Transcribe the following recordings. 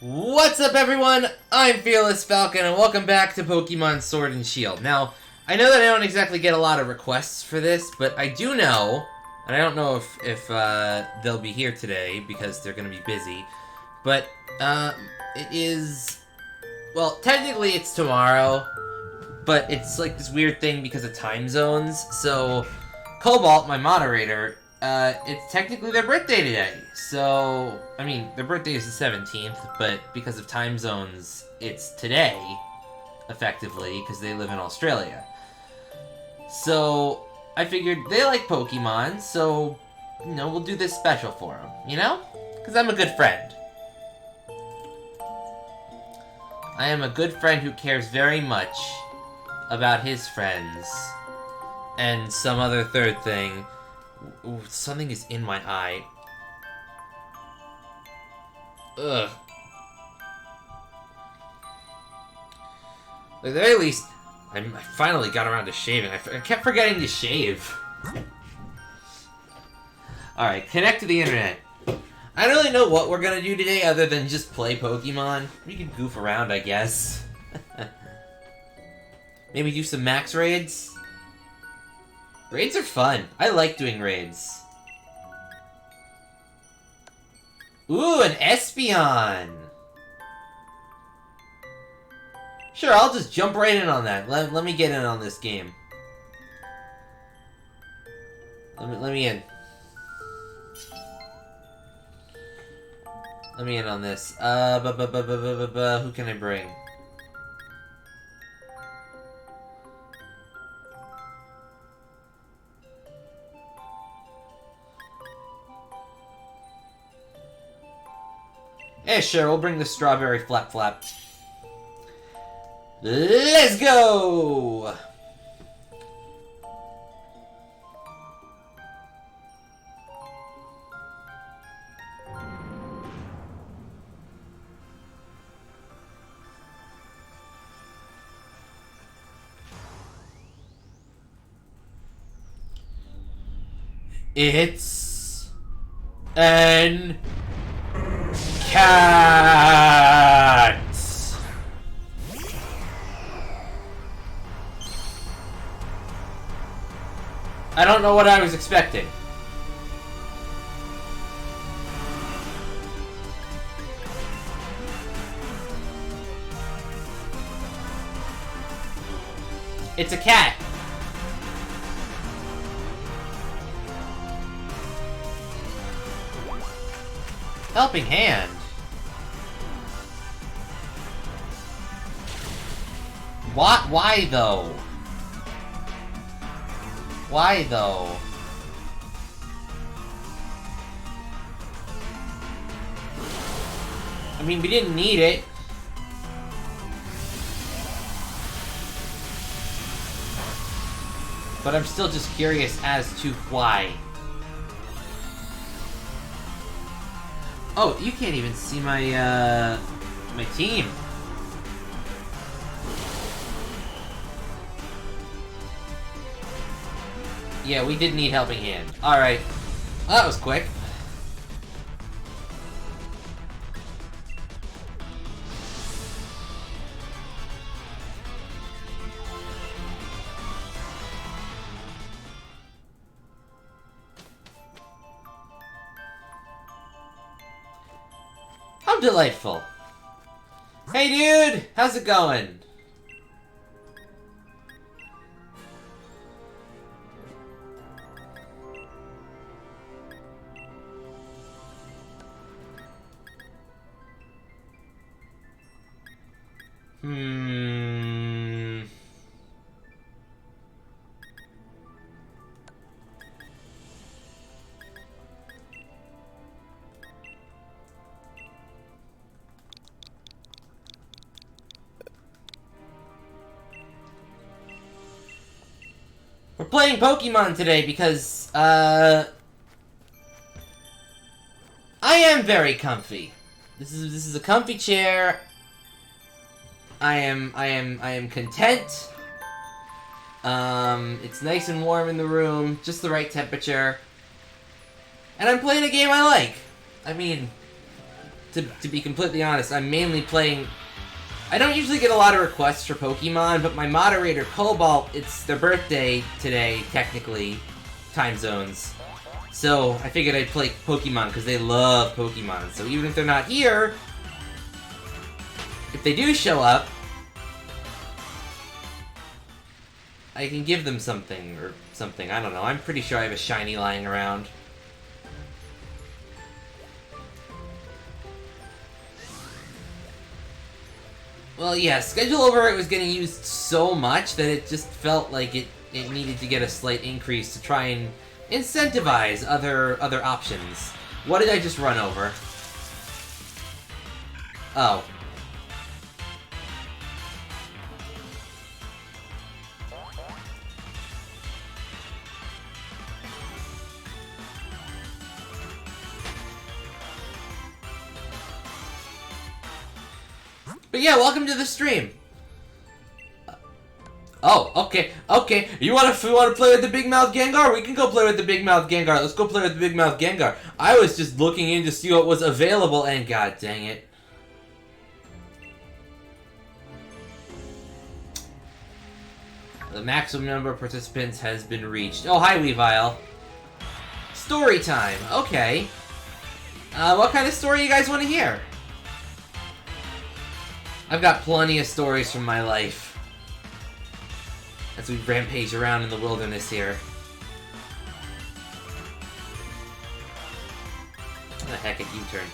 What's up, everyone? I'm Fearless Falcon, and welcome back to Pokemon Sword and Shield. Now, I know that I don't exactly get a lot of requests for this, but I do know, and I don't know if they'll be here today because they're going to be busy, but it is, well, technically it's tomorrow, but it's like this weird thing because of time zones. So, Cobalt, my moderator, it's technically their birthday today. So, I mean, their birthday is the 17th, but because of time zones, it's today, effectively, because they live in Australia. So, I figured they like Pokemon, so, you know, we'll do this special for them, you know? Because I'm a good friend. I am a good friend who cares very much about his friends. And some other third thing. Ooh, something is in my eye. Ugh. At the very least, I finally got around to shaving. I kept forgetting to shave. Alright, connect to the internet. I don't really know what we're gonna do today other than just play Pokemon. We could goof around, I guess. Maybe do some max raids? Raids are fun. I like doing raids. Ooh, an Espeon! Sure, I'll just jump right in on that. Let me get in on this game. Let me in. Let me in on this. Who can I bring? Yeah, sure, we'll bring the strawberry flap flap. Let's go! It's an cat. I don't know what I was expecting. It's a cat. Helping Hand. What? Why though? Why though? I mean, we didn't need it. But I'm still just curious as to why. Oh, you can't even see my, my team. Yeah, we did need Helping Hand. Alright. Well, that was quick. How delightful. Hey dude, how's it going? We're playing Pokemon today because, I am very comfy. This is a comfy chair. I am content. It's nice and warm in the room, just the right temperature. And I'm playing a game I like. I mean, to be completely honest, I'm mainly playing... I don't usually get a lot of requests for Pokemon, but my moderator, Cobalt, it's their birthday today, technically, time zones. So I figured I'd play Pokemon, because they love Pokemon. So even if they're not here, if they do show up, I can give them something, or something, I don't know. I'm pretty sure I have a shiny lying around. Well, yeah, Schedule Overwrite was getting used so much that it just felt like it needed to get a slight increase to try and incentivize other options. What did I just run over? Oh. But yeah, welcome to the stream. Oh, okay. You wanna play with the Big Mouth Gengar? We can go play with the Big Mouth Gengar. Let's go play with the Big Mouth Gengar. I was just looking in to see what was available, and god dang it. The maximum number of participants has been reached. Oh, hi, Weavile. Story time. Okay. What kind of story you guys want to hear? I've got plenty of stories from my life as we rampage around in the wilderness here. What the heck, a U-turn.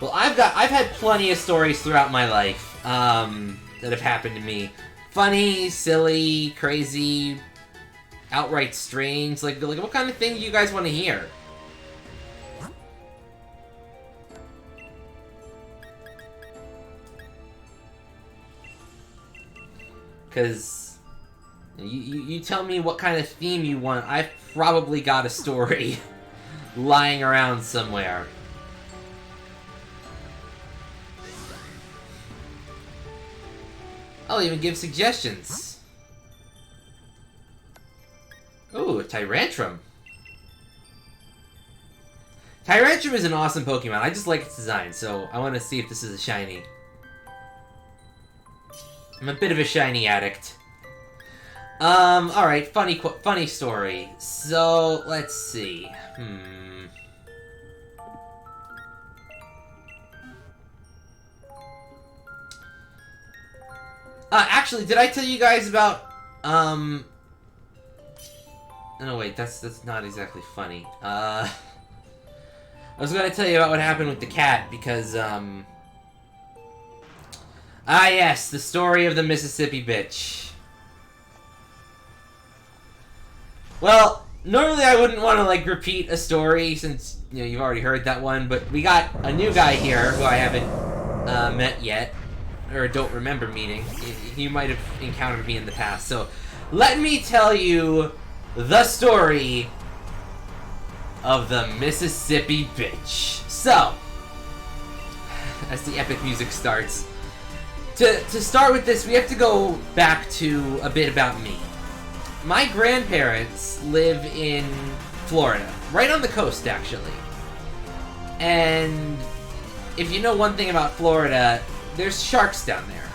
Well, I've had plenty of stories throughout my life that have happened to me. Funny, silly, crazy, outright strange. Like what kind of thing do you guys want to hear? Because you tell me what kind of theme you want. I've probably got a story lying around somewhere. I'll even give suggestions. Ooh, a Tyrantrum. Tyrantrum is an awesome Pokemon. I just like its design, so I want to see if this is a shiny. I'm a bit of a shiny addict. Alright, funny story. So, let's see. Actually, did I tell you guys about, No, wait, that's not exactly funny. I was gonna tell you about what happened with the cat, because, yes, the story of the Mississippi bitch. Well, normally I wouldn't want to, like, repeat a story, since, you know, you've already heard that one, but we got a new guy here, who I haven't, met yet. Or don't remember meeting. You might have encountered me in the past. So, let me tell you the story of the Mississippi bitch. So, as the epic music starts, to start with this, we have to go back to a bit about me. My grandparents live in Florida, right on the coast, actually. And if you know one thing about Florida, there's sharks down there.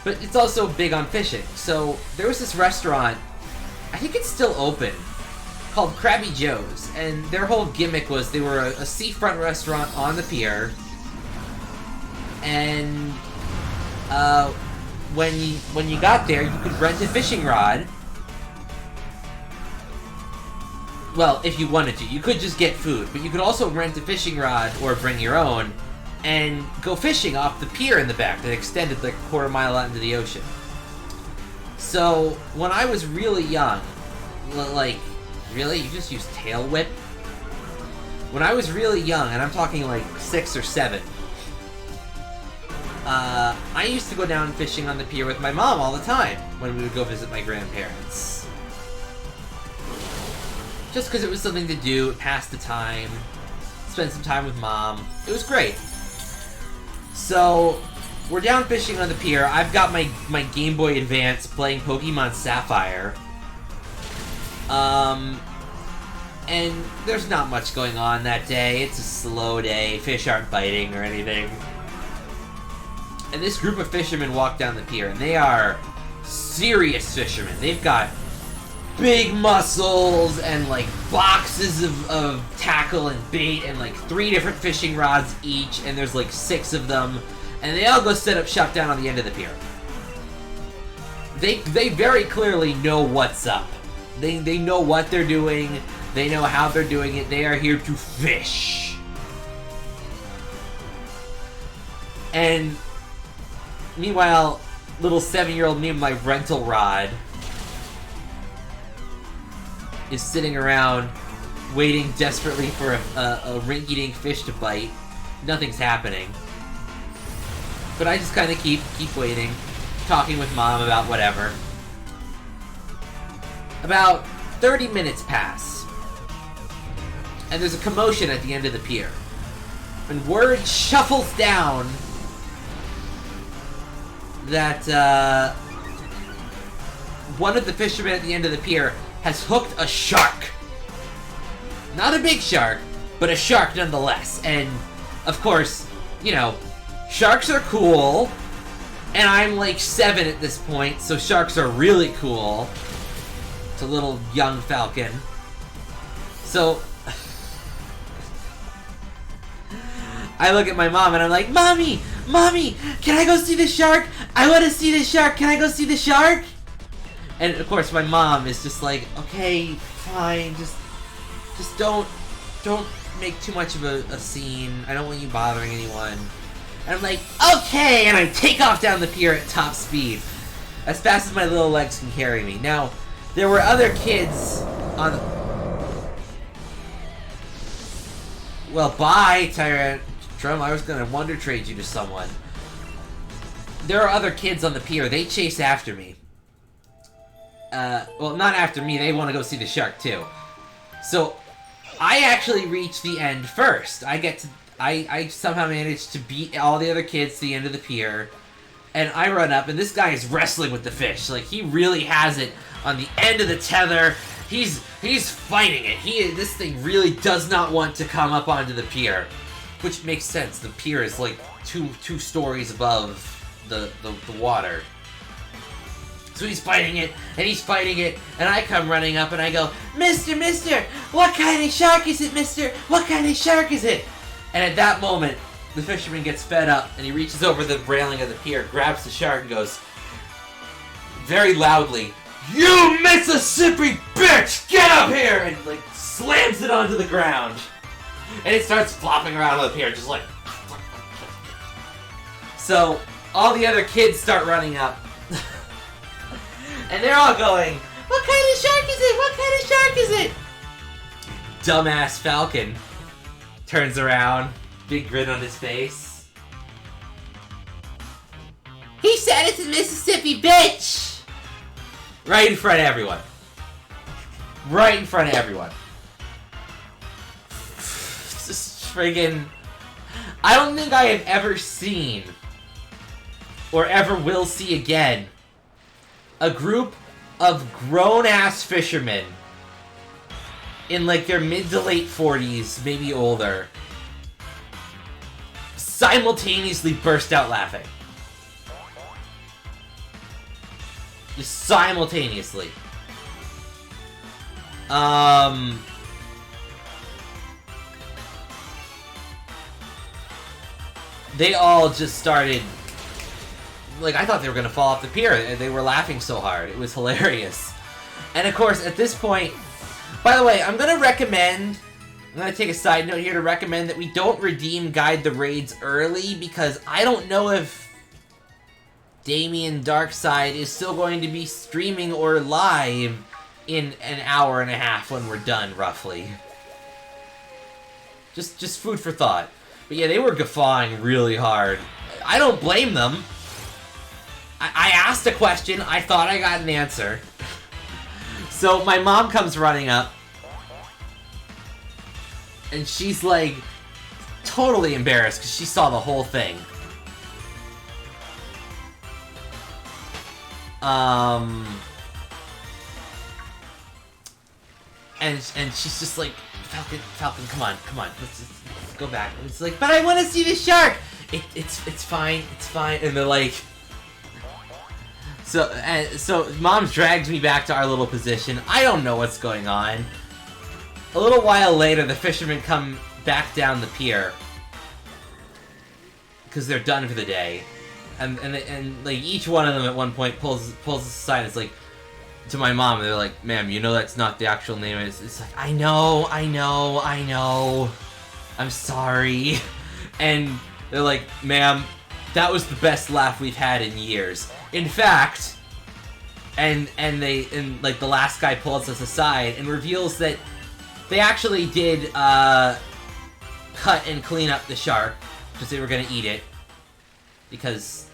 But it's also big on fishing. So there was this restaurant, I think it's still open, called Krabby Joe's. And their whole gimmick was they were a seafront restaurant on the pier. And when you got there, you could rent a fishing rod. Well, if you wanted to. You could just get food, but you could also rent a fishing rod or bring your own and go fishing off the pier in the back that extended like a quarter mile out into the ocean. So, when I was really young, like, really? You just use Tail Whip? When I was really young, and I'm talking like 6 or 7, I used to go down fishing on the pier with my mom all the time when we would go visit my grandparents. Just because it was something to do, pass the time, spend some time with mom. It was great. So, we're down fishing on the pier. I've got my Game Boy Advance playing Pokemon Sapphire. And there's not much going on that day. It's a slow day. Fish aren't biting or anything. And this group of fishermen walk down the pier, and they are serious fishermen. They've got big muscles and, like, boxes of tackle and bait and, like, 3 different fishing rods each, and there's, like, 6 of them. And they all go set up shop down on the end of the pier. They very clearly know what's up. They know what they're doing. They know how they're doing it. They are here to fish. And meanwhile, little 7-year-old me with my rental rod is sitting around waiting desperately for a rinky-dink fish to bite. Nothing's happening. But I just kind of keep waiting, talking with Mom about whatever. About 30 minutes pass, and there's a commotion at the end of the pier. And word shuffles down that one of the fishermen at the end of the pier has hooked a shark. Not a big shark, but a shark nonetheless. And, of course, you know, sharks are cool, and I'm like 7 at this point, so sharks are really cool to little young Falcon. So I look at my mom and I'm like, Mommy, can I go see the shark? I want to see the shark. Can I go see the shark? And of course my mom is just like, okay, fine, just don't make too much of a scene. I don't want you bothering anyone. And I'm like, okay, and I take off down the pier at top speed, as fast as my little legs can carry me. Now, there were other kids on... Well, bye, Tyrantrum. I was gonna wonder trade you to someone. There are other kids on the pier. They chase after me. Well, not after me. They want to go see the shark, too. So, I actually reach the end first. I somehow managed to beat all the other kids to the end of the pier. And I run up, and this guy is wrestling with the fish. Like, he really has it on the end of the tether. He's fighting it. This thing really does not want to come up onto the pier. Which makes sense. The pier is like two stories above the water. So he's fighting it, and I come running up and I go, Mister, what kind of shark is it, mister? What kind of shark is it? And at that moment, the fisherman gets fed up, and he reaches over the railing of the pier, grabs the shark, and goes, very loudly, You Mississippi bitch! Get up here! And, like, slams it onto the ground. And it starts flopping around on the pier, just like... So, all the other kids start running up. And they're all going, What kind of shark is it? What kind of shark is it? Dumbass Falcon turns around, big grin on his face. He said it's a Mississippi bitch! Right in front of everyone. Right in front of everyone. Just friggin'... I don't think I have ever seen, or ever will see again, a group of grown-ass fishermen in like their mid to late 40s, maybe older, simultaneously burst out laughing. Just simultaneously. They all just started... Like, I thought they were gonna fall off the pier, and they were laughing so hard. It was hilarious. And of course, at this point... By the way, I'm gonna take a side note here to recommend that we don't redeem Guide the Raids early, because I don't know if Damien Darkside is still going to be streaming or live in an hour and a half when we're done, roughly. Just food for thought. But yeah, they were guffawing really hard. I don't blame them. I asked a question, I thought I got an answer. So my mom comes running up, and she's like totally embarrassed because she saw the whole thing. and she's just like, Falcon, come on, let's go back. And it's like, but I want to see the shark. It's fine, and they're like, so Mom drags me back to our little position. I don't know what's going on. A little while later, the fishermen come back down the pier because they're done for the day, and like each one of them at one point pulls us aside. It's like to my mom, and they're like, "Ma'am, you know that's not the actual name." It's like, I know. I'm sorry, and they're like, "Ma'am, that was the best laugh we've had in years. In fact," and like the last guy pulls us aside and reveals that they actually did cut and clean up the shark because they were gonna eat it because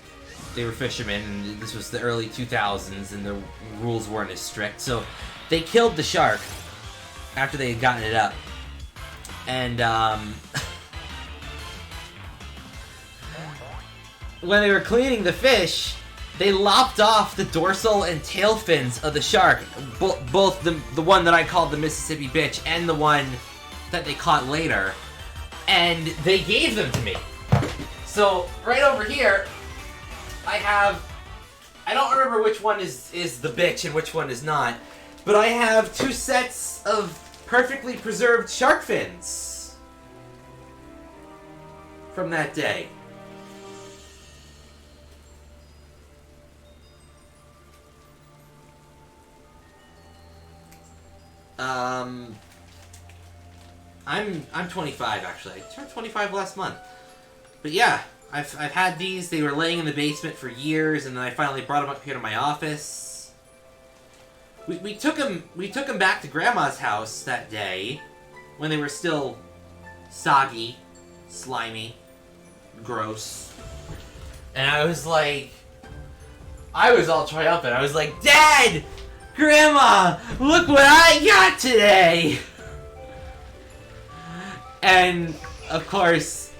they were fishermen and this was the early 2000s and the rules weren't as strict. So they killed the shark after they had gotten it up, and when they were cleaning the fish, they lopped off the dorsal and tail fins of the shark, both the one that I called the Mississippi Bitch and the one that they caught later, and they gave them to me. So right over here, I don't remember which one is the bitch and which one is not, but I have 2 sets of perfectly preserved shark fins from that day. I'm 25 actually. I turned 25 last month. But yeah, I've had these. They were laying in the basement for years, and then I finally brought them up here to my office. We took them back to Grandma's house that day when they were still soggy, slimy, gross. And I was all triumphant. I was like, "Dad! Grandma! Look what I got today!" And, of course,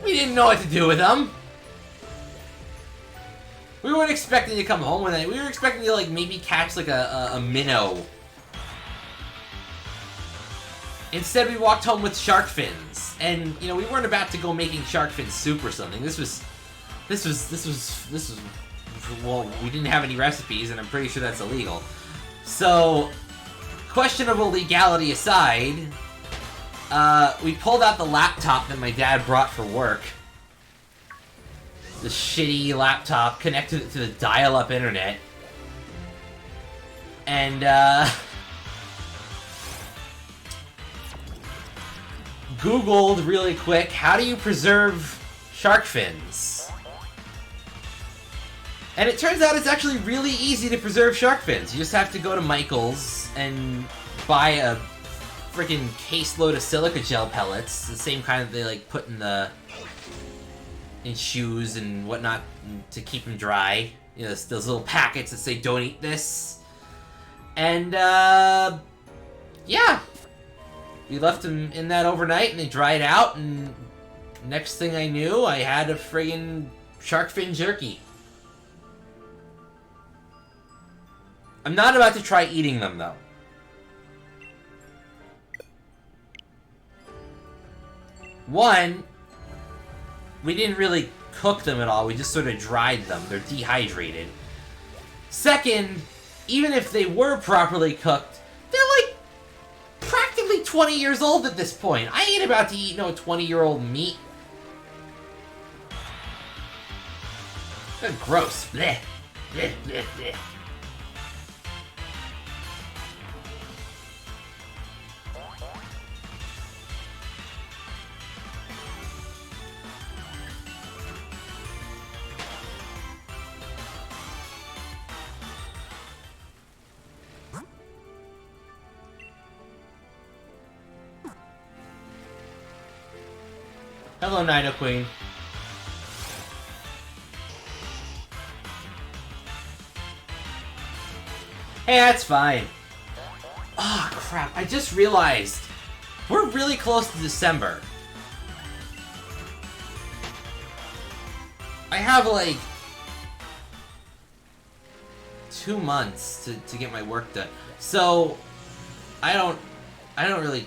we didn't know what to do with them. We weren't expecting to come home with it. We were expecting to, like, maybe catch, like, a minnow. Instead, we walked home with shark fins. And, you know, we weren't about to go making shark fin soup or something. This was, well, we didn't have any recipes, and I'm pretty sure that's illegal. So, questionable legality aside, we pulled out the laptop that my dad brought for work. The shitty laptop, connected it to the dial-up internet. And, Googled really quick, how do you preserve shark fins? And it turns out it's actually really easy to preserve shark fins. You just have to go to Michael's and buy a freaking caseload of silica gel pellets, the same kind that they like put in shoes and whatnot to keep them dry. You know, those little packets that say "Don't eat this." And yeah, we left them in that overnight, and they dried out. And next thing I knew, I had a friggin' shark fin jerky. I'm not about to try eating them, though. One, we didn't really cook them at all. We just sort of dried them. They're dehydrated. Second, even if they were properly cooked, they're like practically 20 years old at this point. I ain't about to eat no 20-year-old meat. They're gross. Blech. Blech, blech, blech. Hello, Nido Queen. Hey, that's fine. Oh, crap. I just realized we're really close to December. I have, like, 2 months to get my work done. So I don't really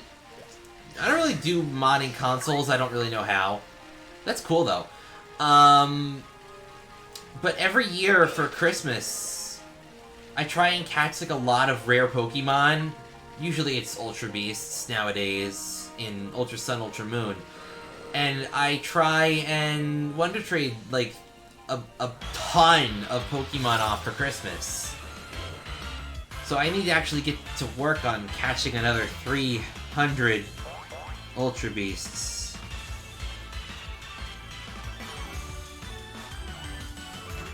do modding consoles. I don't really know how. That's cool though. But every year for Christmas, I try and catch like a lot of rare Pokemon. Usually it's Ultra Beasts nowadays in Ultra Sun, Ultra Moon. And I try and Wonder Trade like a ton of Pokemon off for Christmas. So I need to actually get to work on catching another 300 Ultra Beasts.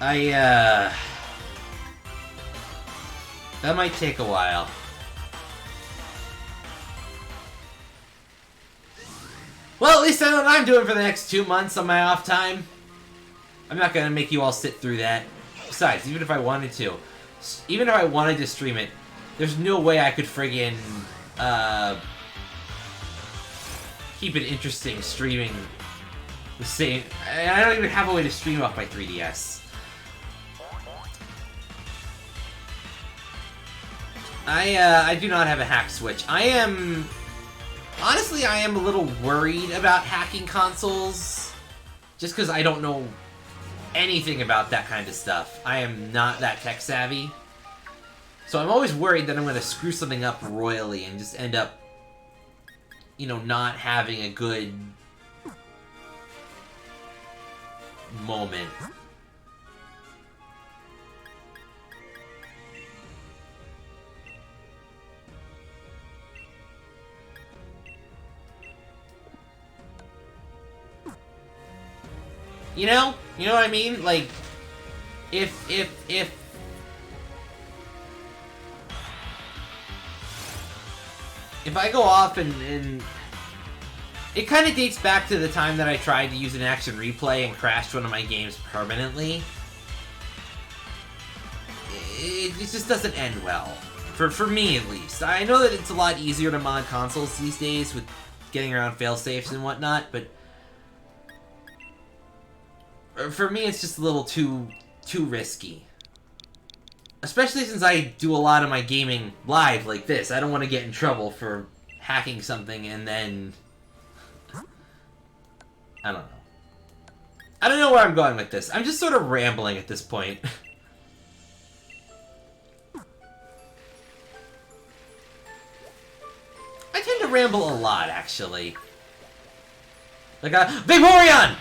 That might take a while. Well, at least I know what I'm doing for the next 2 months on my off time. I'm not gonna make you all sit through that. Besides, even if I wanted to stream it, there's no way I could friggin' keep it interesting streaming the same. I don't even have a way to stream off my 3DS. I do not have a hack Switch. Honestly, I am a little worried about hacking consoles, just because I don't know anything about that kind of stuff. I am not that tech savvy. So I'm always worried that I'm going to screw something up royally and just end up, you know, not having a good moment. You know what I mean? Like, if I go off and it kind of dates back to the time that I tried to use an action replay and crashed one of my games permanently. It just doesn't end well. For me, at least. I know that it's a lot easier to mod consoles these days with getting around failsafes and whatnot, but for me, it's just a little too risky. Especially since I do a lot of my gaming live like this. I don't want to get in trouble for hacking something and then... I don't know. I don't know where I'm going with this. I'm just sort of rambling at this point. I tend to ramble a lot, actually. Like a Vaporeon!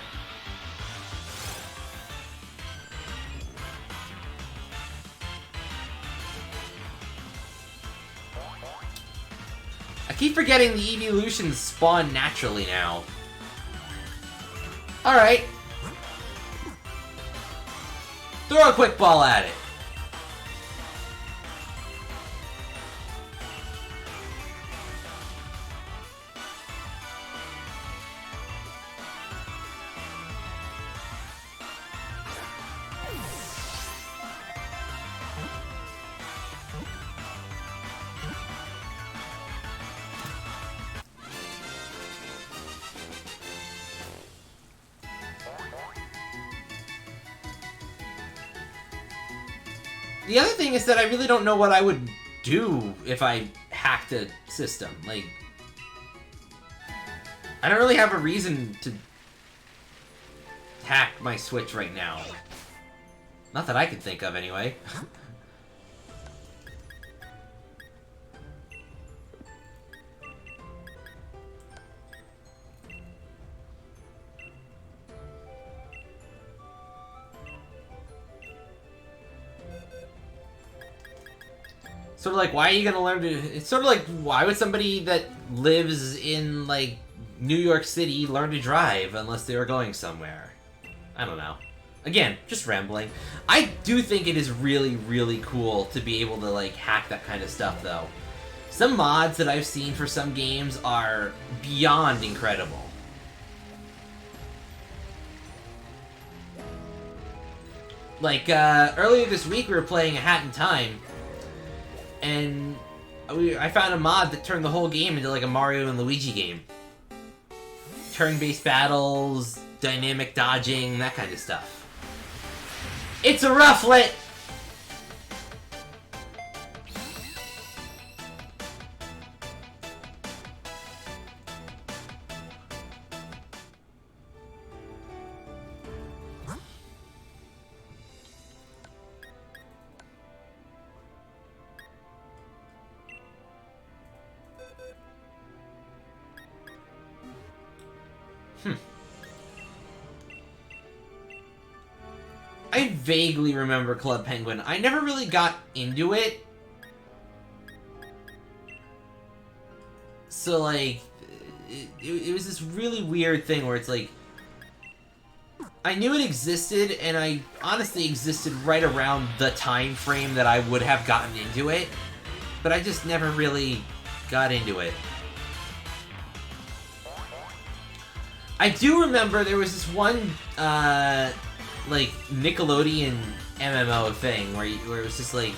I keep forgetting the evolutions spawn naturally now. Alright. Throw a quick ball at it. The other thing is that I really don't know what I would do if I hacked a system. Like, I don't really have a reason to hack my Switch right now. Not that I can think of, anyway. Sort of like, why are you gonna learn to... It's sort of like, why would somebody that lives in, like, New York City learn to drive unless they were going somewhere? I don't know. Again, just rambling. I do think it is really, really cool to be able to, like, hack that kind of stuff, though. Some mods that I've seen for some games are beyond incredible. Like, earlier this week we were playing A Hat in Time, and I found a mod that turned the whole game into like a Mario and Luigi game. Turn-based battles, dynamic dodging, that kind of stuff. It's a rufflet! I vaguely remember Club Penguin. I never really got into it. So, like, it was this really weird thing where it's like, I knew it existed, and I honestly existed right around the time frame that I would have gotten into it, but I just never really got into it. I do remember there was this one, like, Nickelodeon MMO thing where it was just like...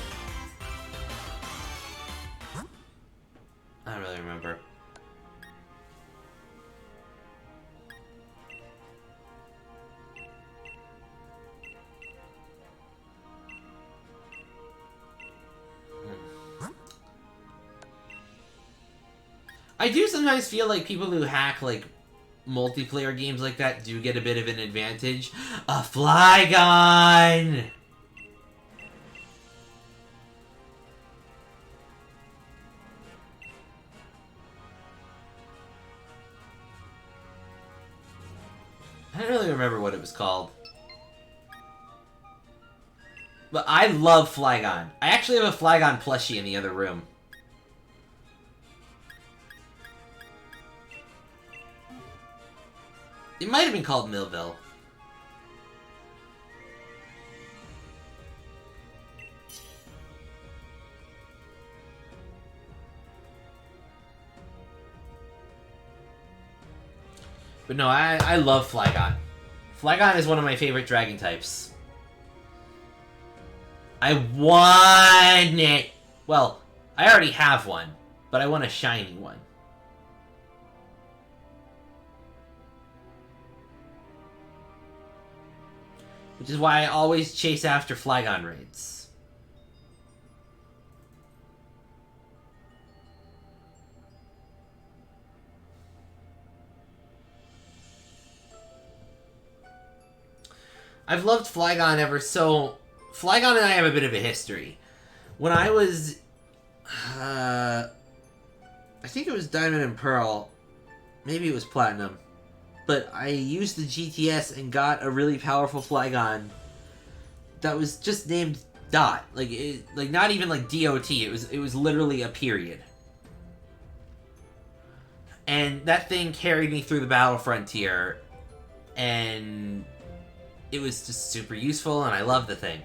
I don't really remember. I do sometimes feel like people who hack, like, multiplayer games like that do get a bit of an advantage. A Flygon! I don't really remember what it was called. But I love Flygon. I actually have a Flygon plushie in the other room. It might have been called Millville. But no, I love Flygon. Flygon is one of my favorite dragon types. I want it! Well, I already have one, but I want a shiny one. Which is why I always chase after Flygon raids. I've loved Flygon ever so... Flygon and I have a bit of a history. When I was... I think it was Diamond and Pearl. Maybe it was Platinum. But I used the GTS and got a really powerful Flygon that was just named Dot. Like, not even like DOT. It was literally a period. And that thing carried me through the battle frontier, and it was just super useful, and I loved the thing.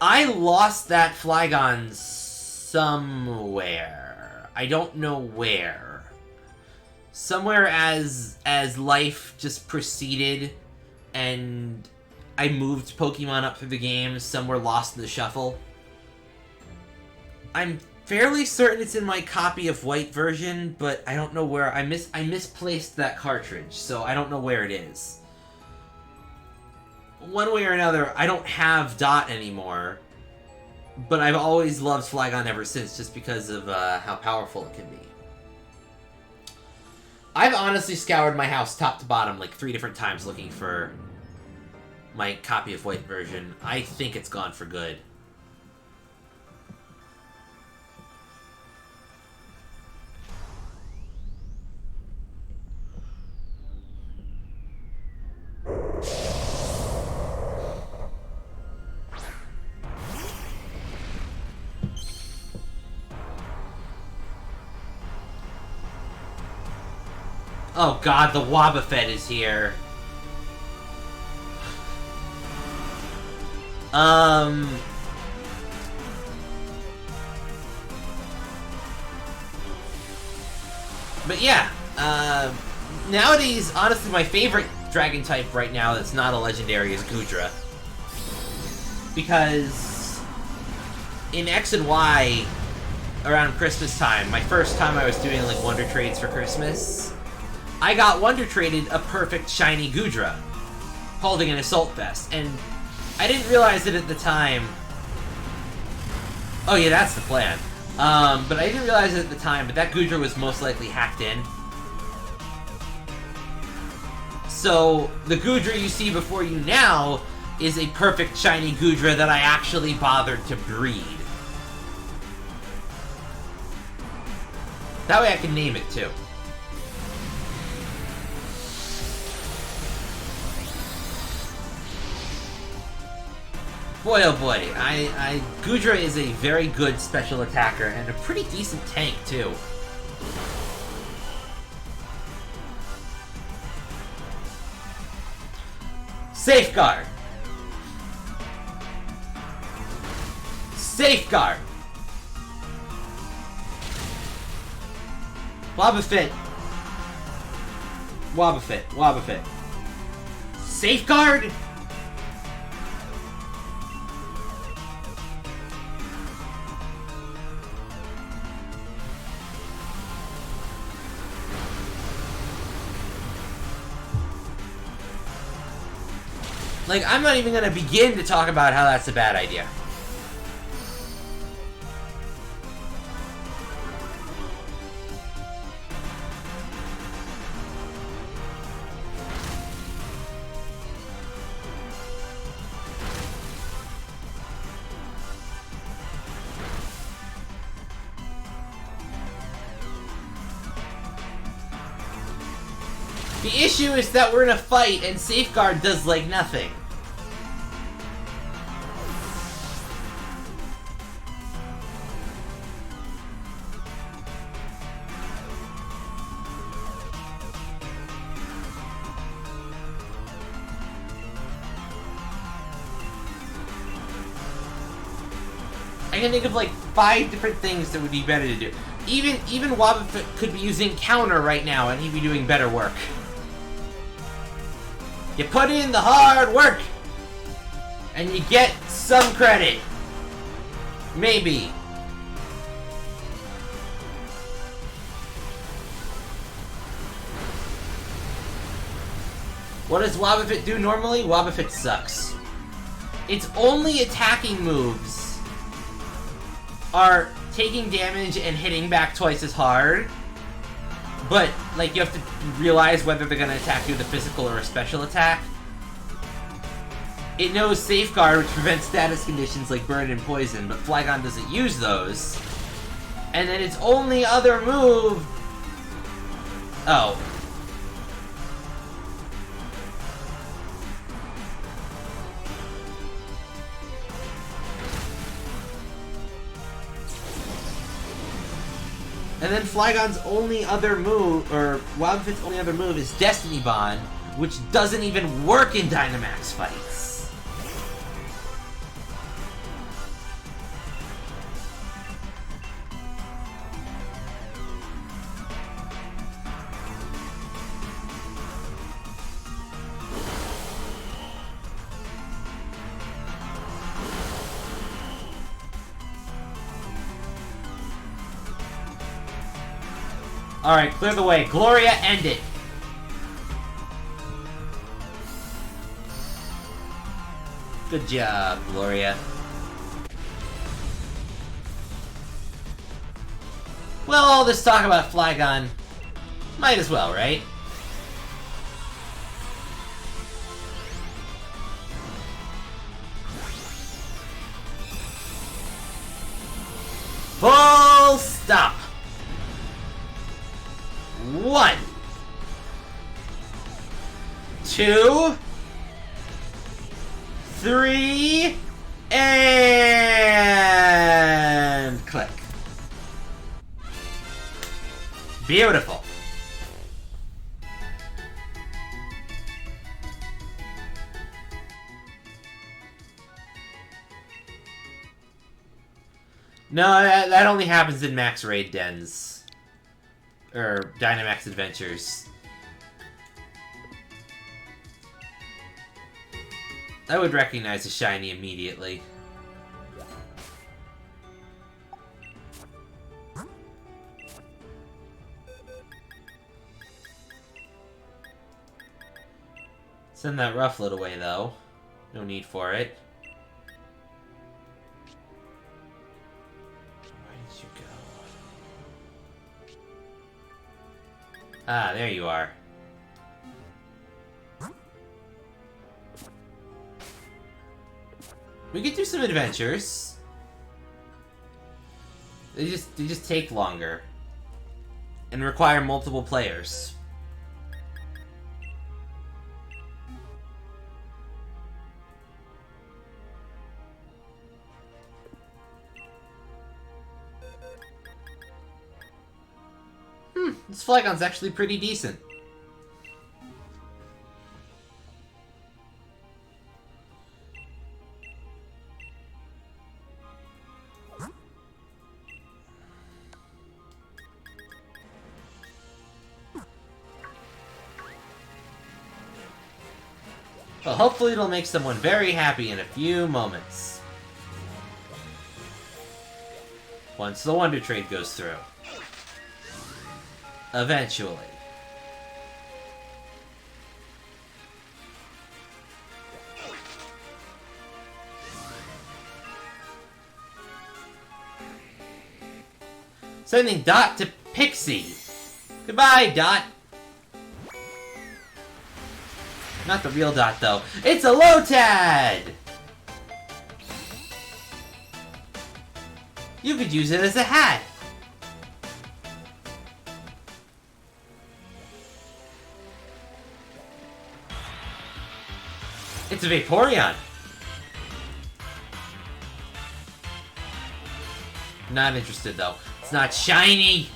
I lost that Flygon somewhere. I don't know where. Somewhere as life just proceeded, and I moved Pokemon up through the game, somewhere lost in the shuffle. I'm fairly certain it's in my copy of White version, but I don't know where. I misplaced that cartridge, so I don't know where it is. One way or another, I don't have Dot anymore, but I've always loved Flygon ever since, just because of how powerful it can be. I've honestly scoured my house top to bottom like 3 different times looking for my copy of White version. I think it's gone for good. Oh god, the Wobbuffet is here. But yeah, nowadays, honestly, my favorite dragon type right now that's not a legendary is Goodra. Because in X and Y, around Christmas time, my first time I was doing like Wonder Trades for Christmas, I got Wonder Traded a perfect shiny Goodra, holding an Assault Vest, and I didn't realize it at the time. Oh yeah, that's the plan. But I didn't realize it at the time, but that Goodra was most likely hacked in. So, the Goodra you see before you now is a perfect shiny Goodra that I actually bothered to breed. That way I can name it too. Boy, oh boy, Goodra is a very good special attacker and a pretty decent tank, too. Safeguard! Safeguard! Wobbuffet. Wobbuffet. Wobbuffet. Safeguard? Like, I'm not even gonna begin to talk about how that's a bad idea. The issue is that we're in a fight and Safeguard does, like, nothing. I can think of like 5 different things that would be better to do. Even Wobbuffet could be using counter right now and he'd be doing better work. You put in the hard work and you get some credit. Maybe. What does Wobbuffet do normally? Wobbuffet sucks. Its only attacking moves are taking damage and hitting back twice as hard. But, like, you have to realize whether they're gonna attack you with a physical or a special attack. It knows Safeguard, which prevents status conditions like burn and poison, but Flygon doesn't use those. And then its only other move... Oh. And then Flygon's only other move, or Wobbuffet's only other move is Destiny Bond, which doesn't even work in Dynamax fights. Alright, clear the way. Gloria, end it. Good job, Gloria. Well, all this talk about Flygon, might as well, right? Full stop. 1, 2, 3, and click. Beautiful. No, that only happens in Max Raid Dens. Or Dynamax Adventures. I would recognize a shiny immediately. Send that Rufflet away, though. No need for it. Ah, there you are. We could do some adventures. They just take longer. And require multiple players. This Flygon's actually pretty decent. Well, hopefully it'll make someone very happy in a few moments. Once the Wonder Trade goes through. Eventually. Sending Dot to Pixie. Goodbye, Dot. Not the real Dot, though. It's a Lotad! You could use it as a hat. It's a Vaporeon. Not interested, though. It's not shiny.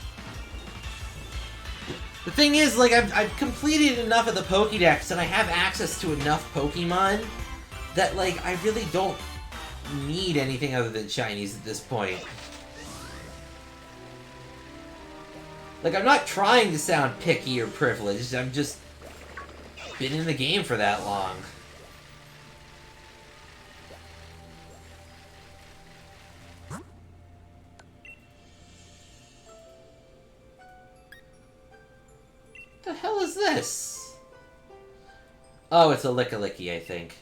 The thing is, like, I've completed enough of the Pokédex and I have access to enough Pokemon that, like, I really don't need anything other than shinies at this point. Like, I'm not trying to sound picky or privileged, I'm just been in the game for that long. What the hell is this? Oh, it's a Lickilicky, I think.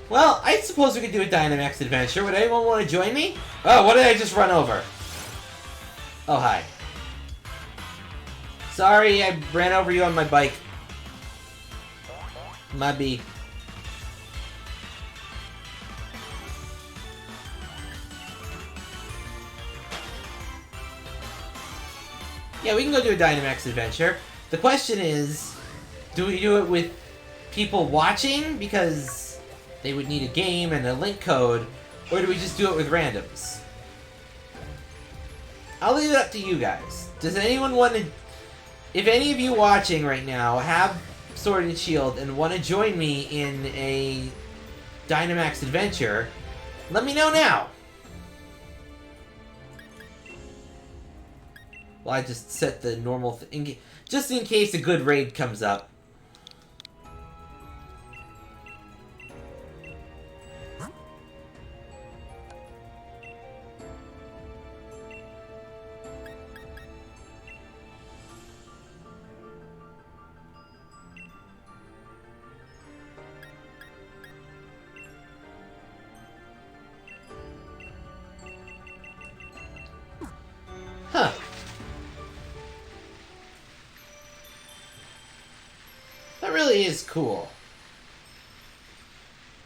Well, I suppose we could do a Dynamax adventure. Would anyone want to join me? Oh, what did I just run over? Oh, hi. Sorry, I ran over you on my bike. My B. Yeah, we can go do a Dynamax adventure. The question is, do we do it with people watching? Because they would need a game and a link code, or do we just do it with randoms? I'll leave it up to you guys. Does anyone want to... If any of you watching right now have Sword and Shield and want to join me in a Dynamax adventure, let me know now. Well, I just set the normal thing, just in case a good raid comes up. Huh. That really is cool.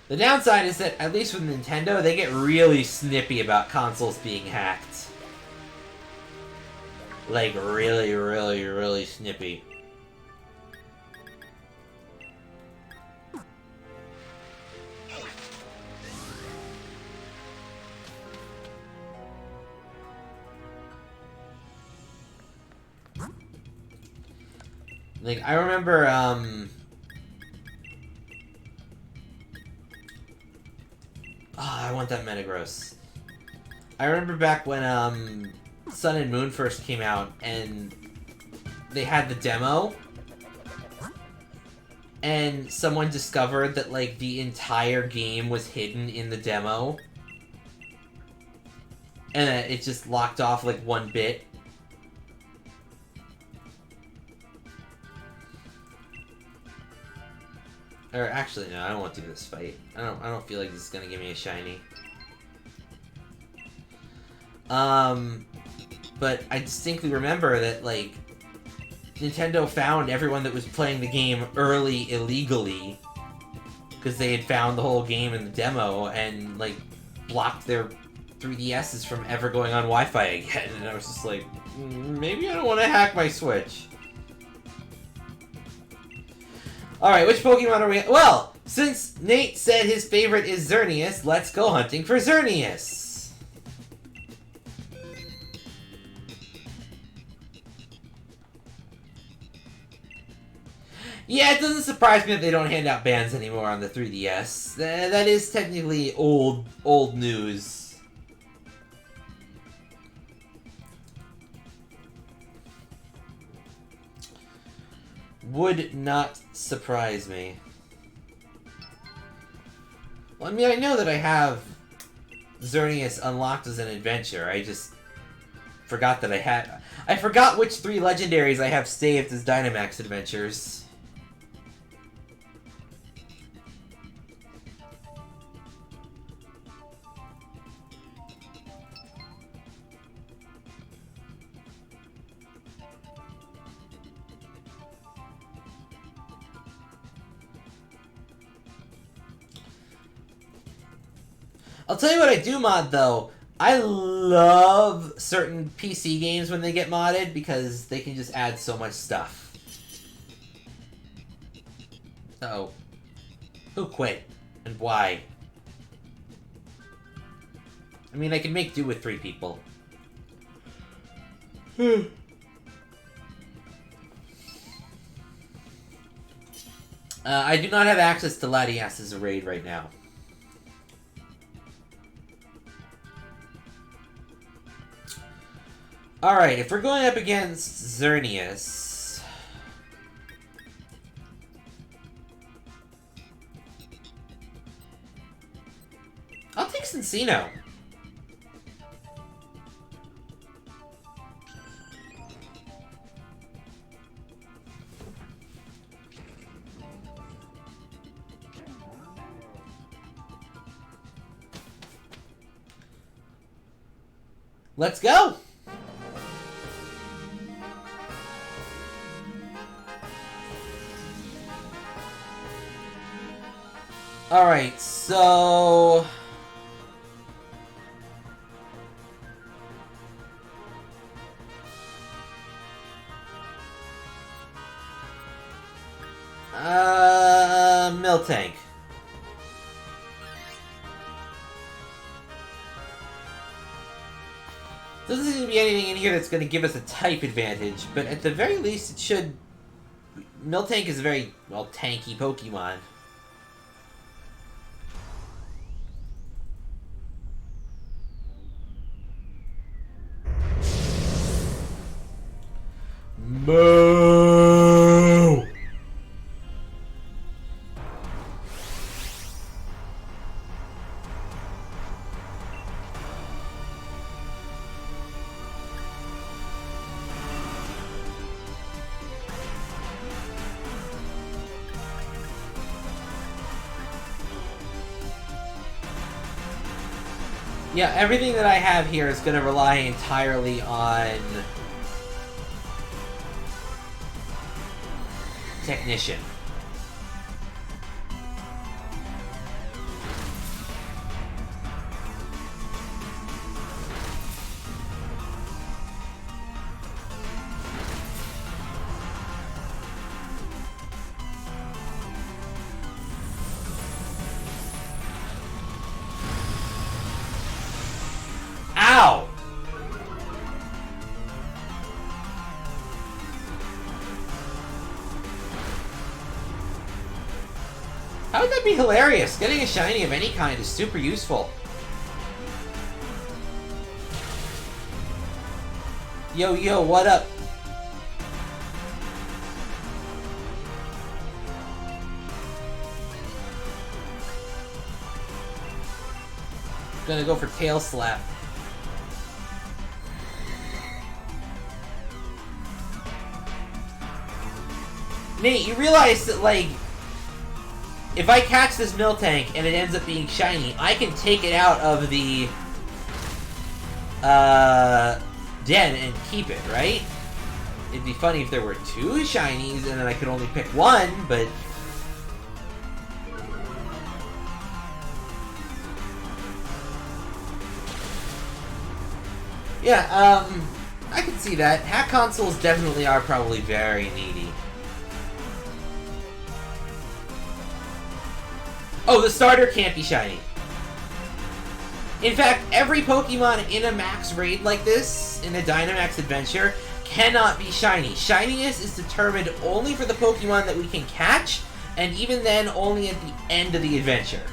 The downside is that, at least with Nintendo, they get really snippy about consoles being hacked. Like, really, really, really snippy. Like, I remember, I want that Metagross. I remember back when, Sun and Moon first came out, and they had the demo, and someone discovered that, like, the entire game was hidden in the demo, and it just locked off, like, one bit. Or actually, no, I don't want to do this fight. I don't feel like this is gonna give me a shiny. But I distinctly remember that, like, Nintendo found everyone that was playing the game early illegally, because they had found the whole game in the demo and, like, blocked their 3DSs from ever going on Wi-Fi again, and I was just like, maybe I don't want to hack my Switch. Alright, which Pokemon are we... Well, since Nate said his favorite is Xerneas, let's go hunting for Xerneas. Yeah, it doesn't surprise me that they don't hand out bands anymore on the 3DS. That is technically old news. Would not surprise me. Well, I mean, I know that I have Xerneas unlocked as an adventure. I just forgot that I had... I forgot which 3 legendaries I have saved as Dynamax adventures. I'll tell you what I do mod, though. I love certain PC games when they get modded because they can just add so much stuff. So, who quit? And why? I mean, I can make do with 3 people. I do not have access to Latias as a raid right now. Alright, if we're going up against Xerneas... I'll take Cincino. Let's go! Alright, so... Miltank. Doesn't seem to be anything in here that's going to give us a type advantage, but at the very least it should... Miltank is a very, well, tanky Pokemon. Moo! Yeah, everything that I have here is going to rely entirely on Technician. Ow! How would that be hilarious? Getting a shiny of any kind is super useful. Yo, yo, what up? Gonna go for Tail Slap. Nate, you realize that, like, if I catch this Miltank and it ends up being shiny, I can take it out of the den and keep it, right? It'd be funny if there were 2 shinies and then I could only pick 1, but... Yeah, I can see that. Hack consoles definitely are probably very needy. Oh, the starter can't be shiny. In fact, every Pokemon in a max raid like this, in a Dynamax adventure, cannot be shiny. Shininess is determined only for the Pokemon that we can catch, and even then, only at the end of the adventure.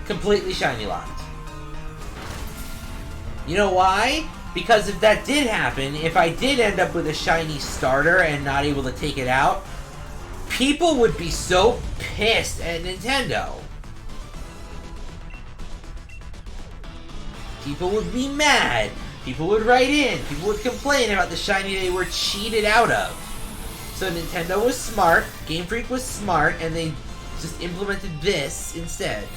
Completely shiny locked. You know why? Because if that did happen, if I did end up with a shiny starter and not able to take it out, people would be so pissed at Nintendo. People would be mad. People would write in. People would complain about the shiny they were cheated out of. So Nintendo was smart, Game Freak was smart, and they just implemented this instead.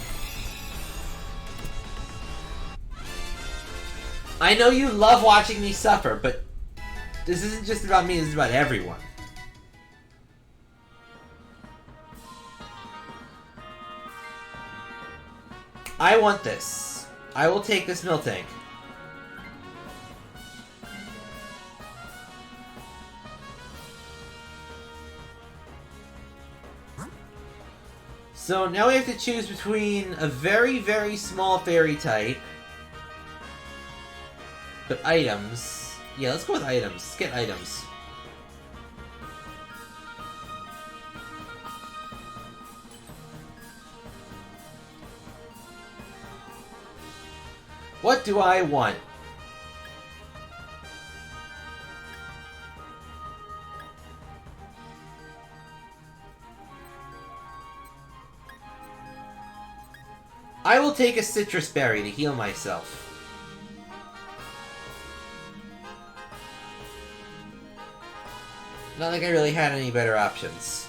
I know you love watching me suffer, but this isn't just about me, this is about everyone. I want this. I will take this Miltank. So now we have to choose between a very, very small fairy type. But items... Yeah, let's go with items. Let's get items. What do I want? I will take a citrus berry to heal myself. Not like I really had any better options.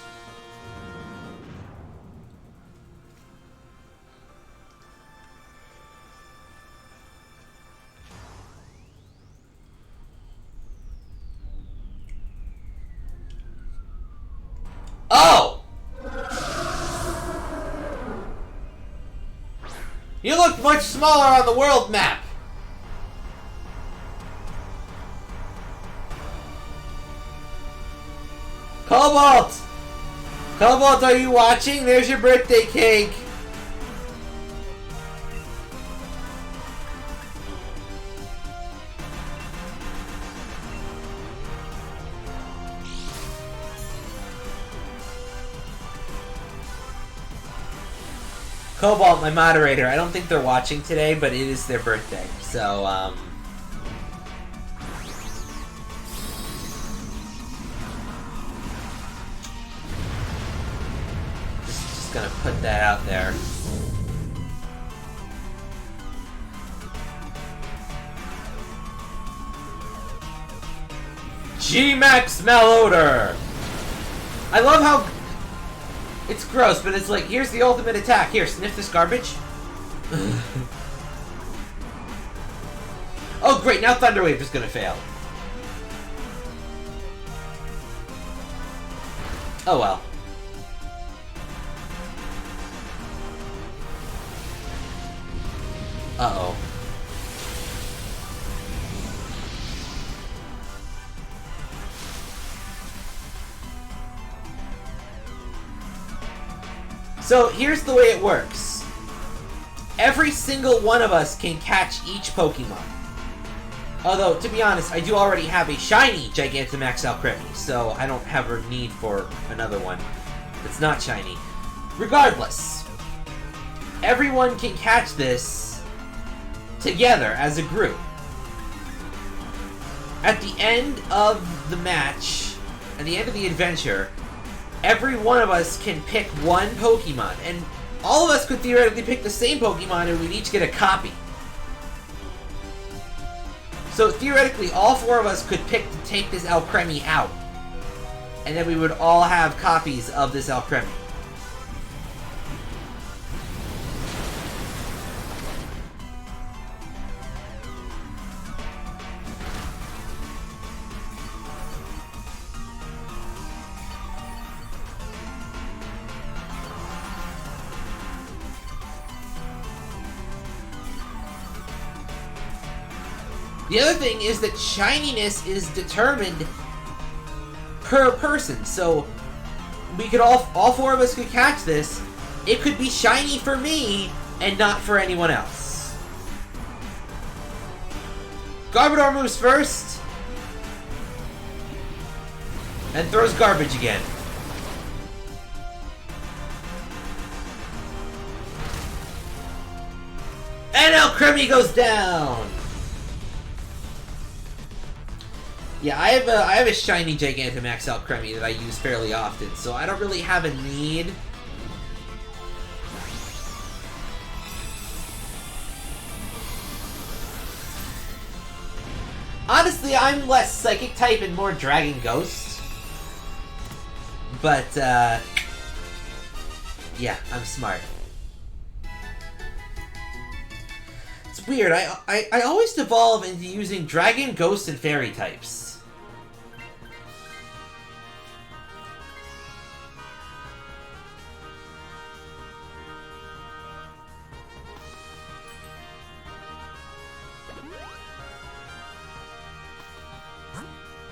Oh! You look much smaller on the world map! Cobalt! Cobalt, are you watching? There's your birthday cake! Cobalt, my moderator, I don't think they're watching today, but it is their birthday, so, Just gonna put that out there. G-Max Malodor! I love how... It's gross, but it's like, here's the ultimate attack. Here, sniff this garbage. Oh, great, now Thunder Wave is gonna fail. Oh well. Uh-oh. So, here's the way it works. Every single one of us can catch each Pokemon. Although, to be honest, I do already have a shiny Gigantamax Alcremie, so I don't have a need for another one that's not shiny. Regardless, everyone can catch this together as a group. At the end of the match, at the end of the adventure, every one of us can pick one Pokemon, and all of us could theoretically pick the same Pokemon and we'd each get a copy. So theoretically, all four of us could pick to take this Alcremie out, and then we would all have copies of this Alcremie. The other thing is that shininess is determined per person, so we could all four of us could catch this. It could be shiny for me and not for anyone else. Garbodor moves first and throws garbage again. And Alcremie goes down. Yeah, I have a shiny Gigantamax Alcremie that I use fairly often, so I don't really have a need. Honestly, I'm less Psychic type and more Dragon Ghost. But, yeah, I'm smart. It's weird, I always devolve into using Dragon, Ghost, and Fairy types.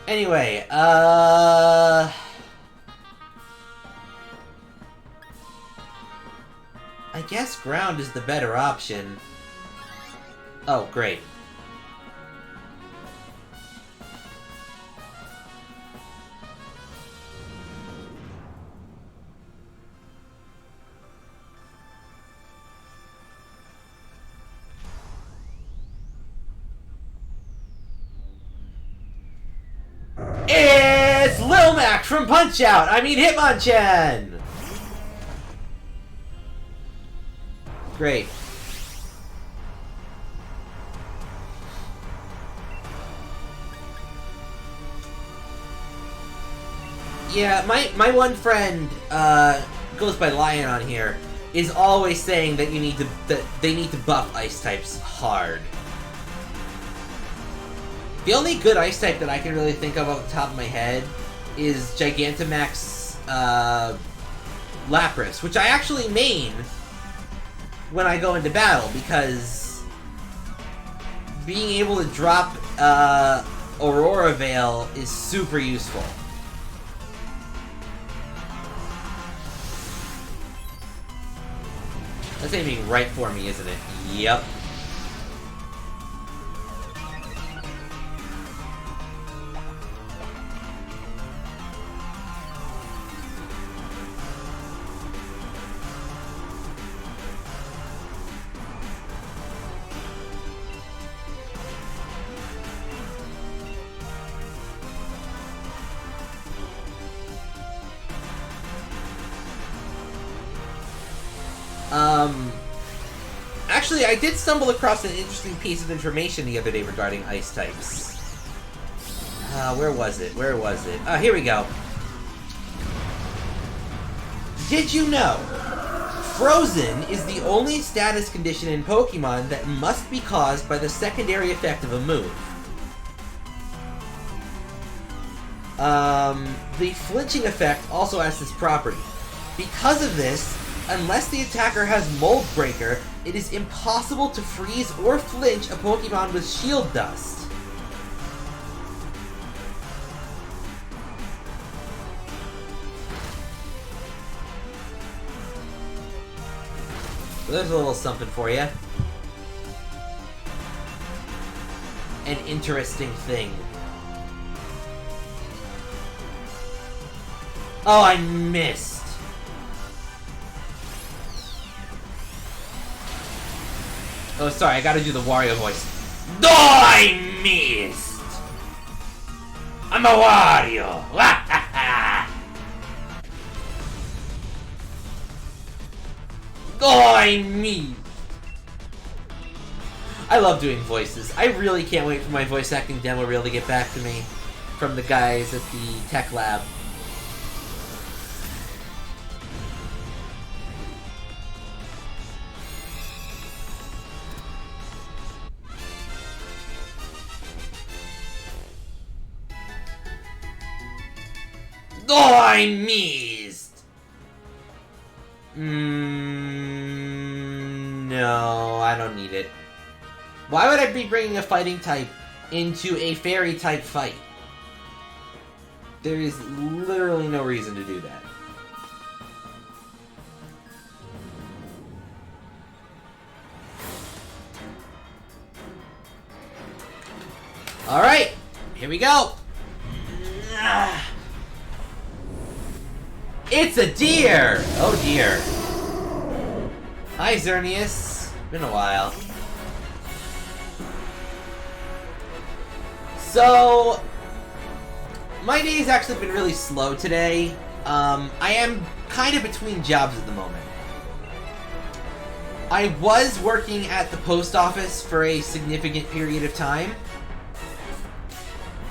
Anyway, I guess ground is the better option. Oh, great. It's Lil Mac from Punch-Out! I mean Hitmonchan! Great. Yeah, my one friend, goes by Lion on here, is always saying that they need to buff ice types hard. The only good ice type that I can really think of off the top of my head is Gigantamax, Lapras, which I actually main when I go into battle, because being able to drop, Aurora Veil is super useful. That's aiming right for me, isn't it? Yep. Actually, I did stumble across an interesting piece of information the other day regarding ice types. Where was it? Where was it? Here we go. Did you know Frozen is the only status condition in Pokemon that must be caused by the secondary effect of a move? The flinching effect also has this property. Because of this, unless the attacker has Mold Breaker, it is impossible to freeze or flinch a Pokemon with Shield Dust. So there's a little something for you. An interesting thing. Oh, I missed. Oh, sorry, I gotta do the Wario voice. Oh, I missed! I'm a Wario! Oh, I missed! I love doing voices. I really can't wait for my voice acting demo reel to get back to me from the guys at the Tech Lab. Oh, I missed! No, I don't need it. Why would I be bringing a fighting type into a fairy-type fight. There is literally no reason to do that. Alright, here we go. It's a deer! Oh dear. Hi, Xerneas. Been a while. So, my day's actually been really slow today. I am kind of between jobs at the moment. I was working at the post office for a significant period of time.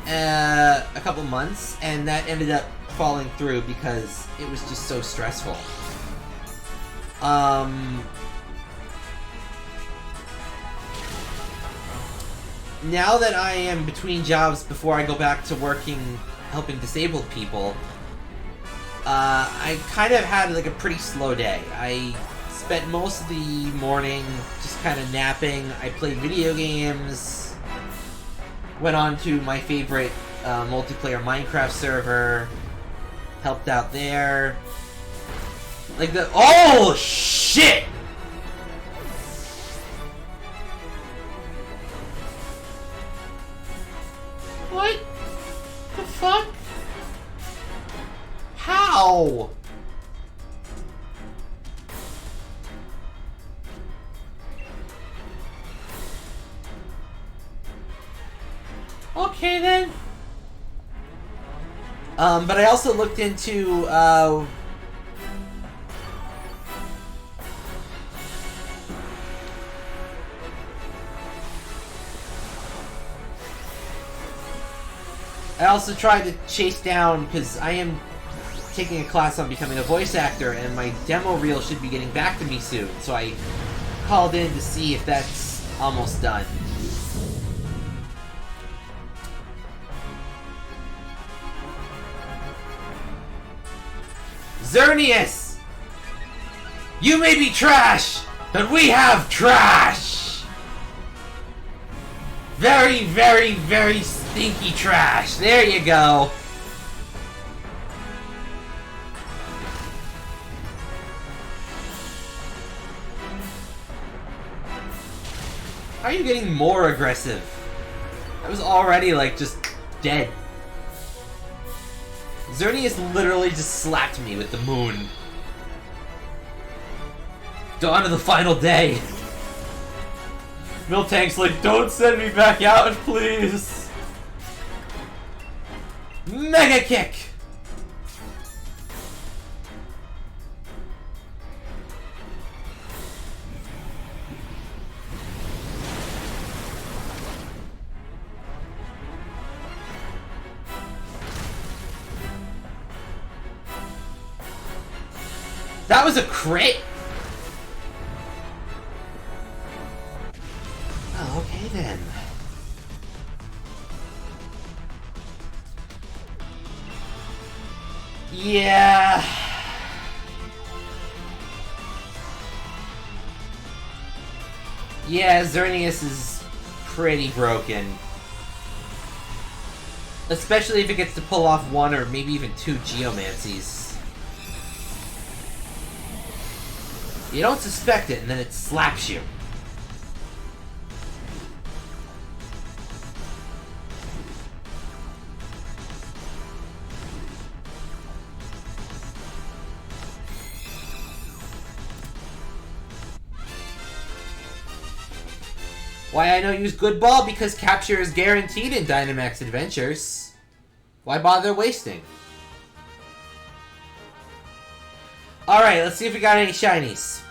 A couple months, and that ended up falling through because it was just so stressful. Now that I am between jobs before I go back to working helping disabled people, I kind of had like a pretty slow day. I spent most of the morning just kind of napping. I played video games, went on to my favorite multiplayer Minecraft server, helped out there. Like the— oh shit! What the fuck? How? Okay then. But I also looked into I also tried to chase down, because I am taking a class on becoming a voice actor, and my demo reel should be getting back to me soon, so I called in to see if that's almost done. Xerneas! You may be trash, but we have trash! Very, very, very stinky trash. There you go. How are you getting more aggressive? I was already, like, just dead. Xerneas literally just slapped me with the moon. Dawn of the final day. Miltank's like, don't send me back out, please. Mega kick. That was a crit? Oh, okay then. Yeah. Yeah, Xerneas is pretty broken. Especially if it gets to pull off one or maybe even two Geomancies. You don't suspect it, and then it slaps you. Why I don't use Good Ball? Because capture is guaranteed in Dynamax Adventures. Why bother wasting? Alright, let's see if we got any shinies.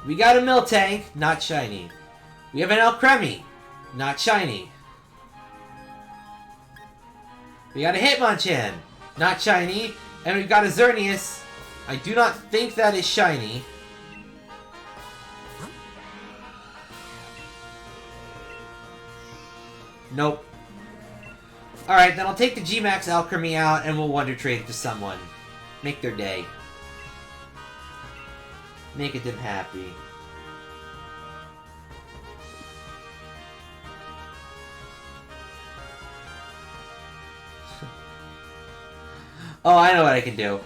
We got a Miltank, not shiny. We have an Alcremie, not shiny. We got a Hitmonchan, not shiny. And we've got a Xerneas. I do not think that is shiny. Nope. Alright, then I'll take the G-Max Alcremie out and we'll Wonder Trade it to someone. Make their day. Make them happy. Oh, I know what I can do.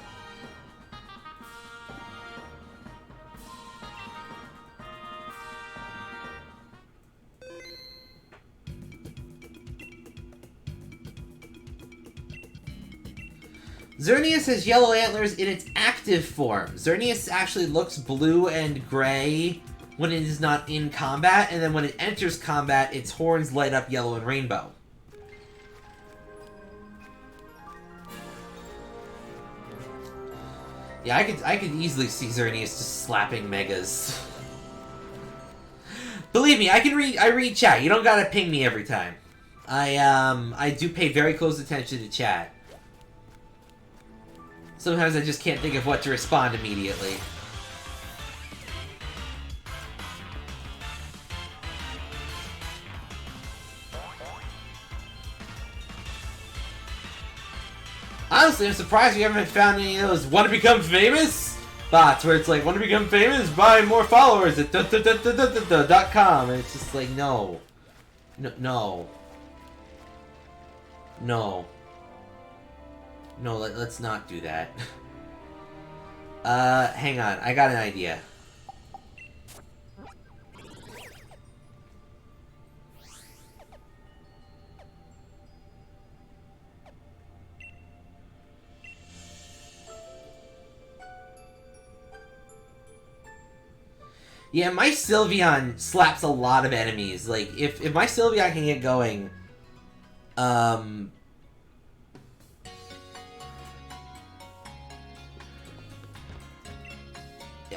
Xerneas has yellow antlers in its active form. Xerneas actually looks blue and gray when it is not in combat, and then when it enters combat, its horns light up yellow and rainbow. Yeah, I could easily see Xerneas just slapping Megas. Believe me, I read chat. You don't gotta ping me every time. I do pay very close attention to chat. Sometimes I just can't think of what to respond immediately. Honestly, I'm surprised we haven't found any of those "want to become famous" bots where it's like, "want to become famous? Buy more followers at .com," and it's just like, no. No. No, let's not do that. Hang on. I got an idea. Yeah, my Sylveon slaps a lot of enemies. Like, if my Sylveon can get going,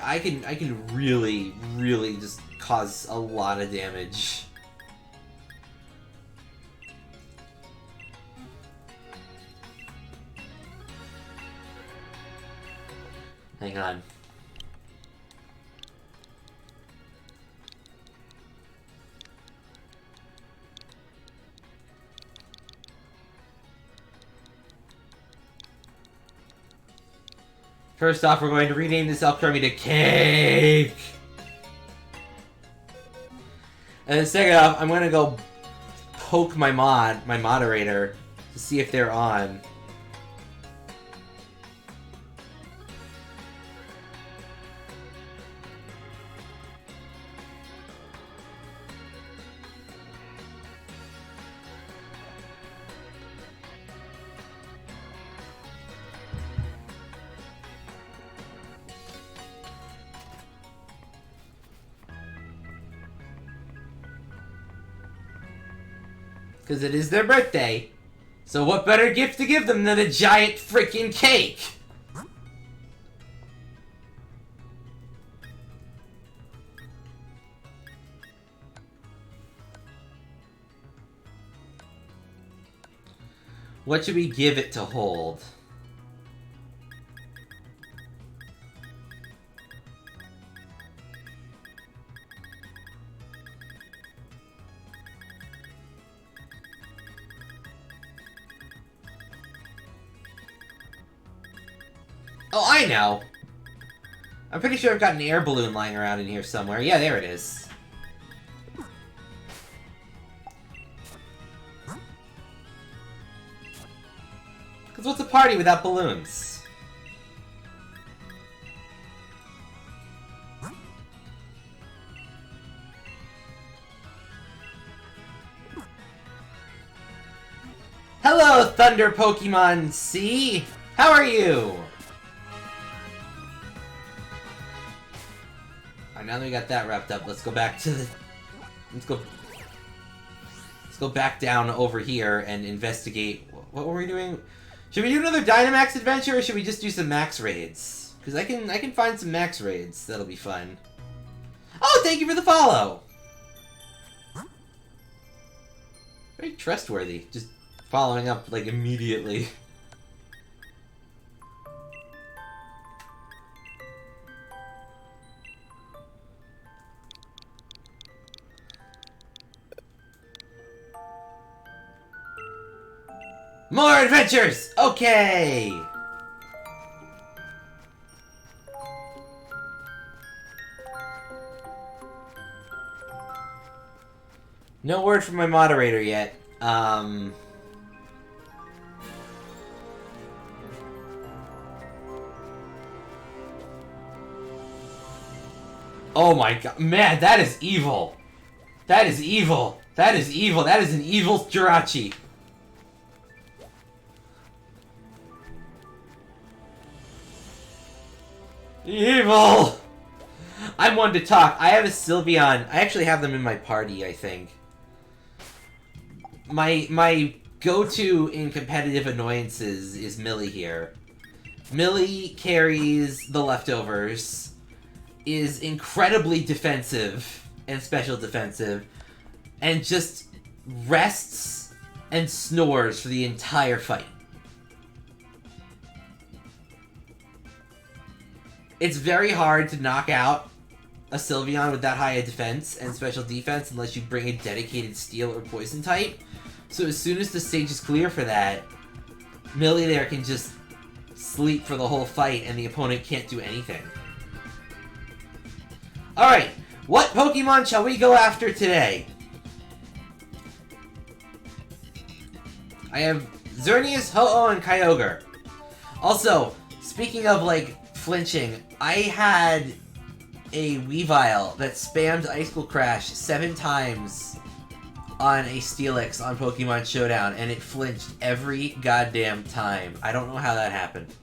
I can really, really just cause a lot of damage. Hang on. First off, we're going to rename this Alcremie to Cake! And then second off, I'm going to go poke my moderator, to see if they're on. Because it is their birthday. So what better gift to give them than a giant freaking cake? What should we give it to hold? Oh, I know! I'm pretty sure I've got an air balloon lying around in here somewhere. Yeah, there it is. Because what's a party without balloons? Hello, Thunder Pokemon C! How are you? Now that we got that wrapped up, let's go back to the... Let's go back down over here and investigate... What were we doing? Should we do another Dynamax adventure, or should we just do some max raids? Because I can find some max raids. That'll be fun. Oh, thank you for the follow! Very trustworthy. Just following up, like, immediately. More adventures! Okay! No word from my moderator yet. Oh my god. Man, that is evil. That is evil. That is evil. That is an evil Jirachi. Evil! I'm one to talk. I have a Sylveon. I actually have them in my party, I think. My go-to in competitive annoyances is Millie here. Millie carries the leftovers, is incredibly defensive and special defensive, and just rests and snores for the entire fight. It's very hard to knock out a Sylveon with that high a defense and special defense unless you bring a dedicated steel or poison type. So as soon as the stage is clear for that, Millie there can just sleep for the whole fight and the opponent can't do anything. Alright, what Pokemon shall we go after today? I have Xerneas, Ho-Oh, and Kyogre. Also, speaking of, like, flinching, I had a Weavile that spammed Icicle Crash 7 times on a Steelix on Pokemon Showdown, and it flinched every goddamn time. I don't know how that happened.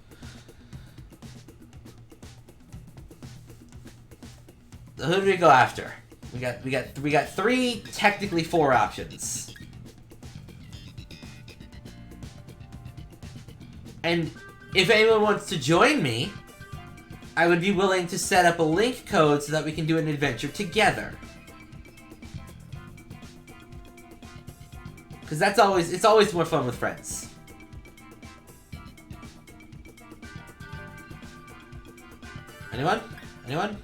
So who do we go after? We got 3, technically 4 options. And if anyone wants to join me, I would be willing to set up a link code so that we can do an adventure together. Because it's always more fun with friends. Anyone? Anyone?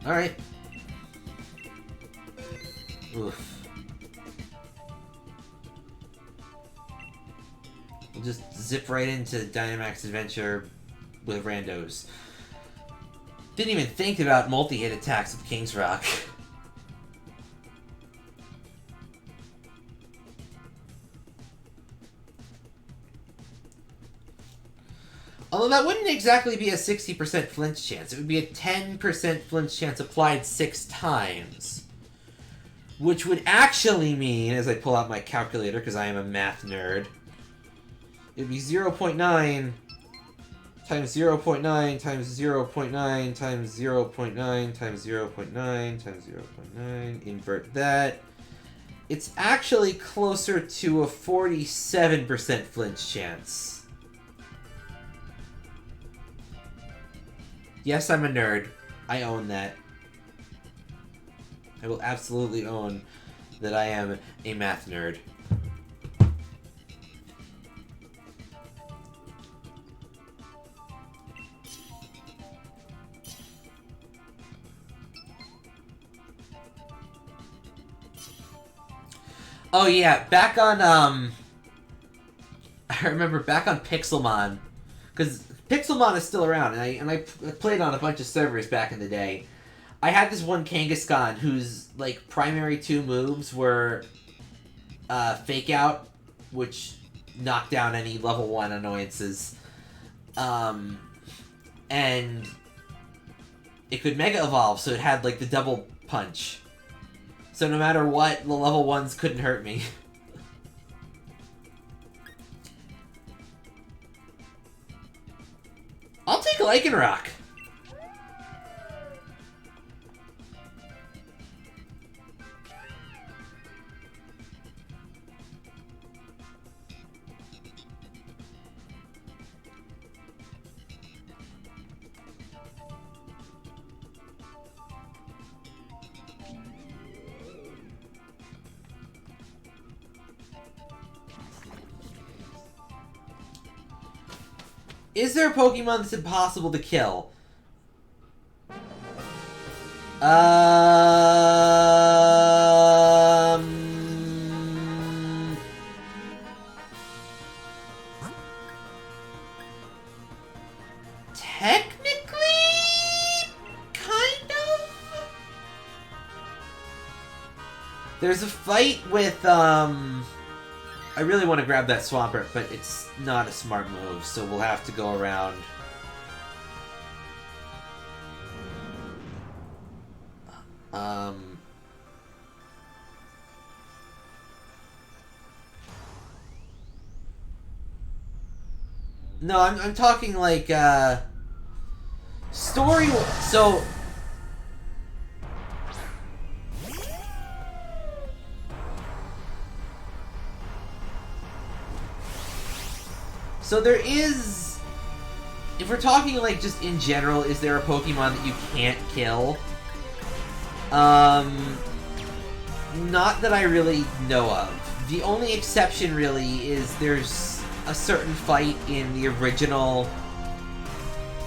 Alright. Oof. We'll just zip right into Dynamax Adventure with randos. Didn't even think about multi-hit attacks with King's Rock. Although that wouldn't exactly be a 60% flinch chance. It would be a 10% flinch chance applied 6 times. Which would actually mean, as I pull out my calculator, because I am a math nerd, it would be 0.9 times 0.9 times 0.9 times 0.9 times 0.9 times 0.9. Invert that. It's actually closer to a 47% flinch chance. Yes, I'm a nerd. I own that. I will absolutely own that I am a math nerd. Oh yeah, back on, I remember back on Pixelmon, because Pixelmon is still around, and I played on a bunch of servers back in the day. I had this one Kangaskhan whose, like, primary 2 moves were, Fake Out, which knocked down any level 1 annoyances, and it could Mega Evolve, so it had, like, the double punch. So no matter what, the level 1s couldn't hurt me. I'll take Lycanroc. Is there a Pokemon that's impossible to kill? Technically, kind of. There's a fight with, a I really want to grab that Swampert, but it's not a smart move, so we'll have to go around. No, I'm talking like, story... So... So there is... If we're talking, like, just in general, is there a Pokemon that you can't kill? Not that I really know of. The only exception, really, is there's a certain fight in the original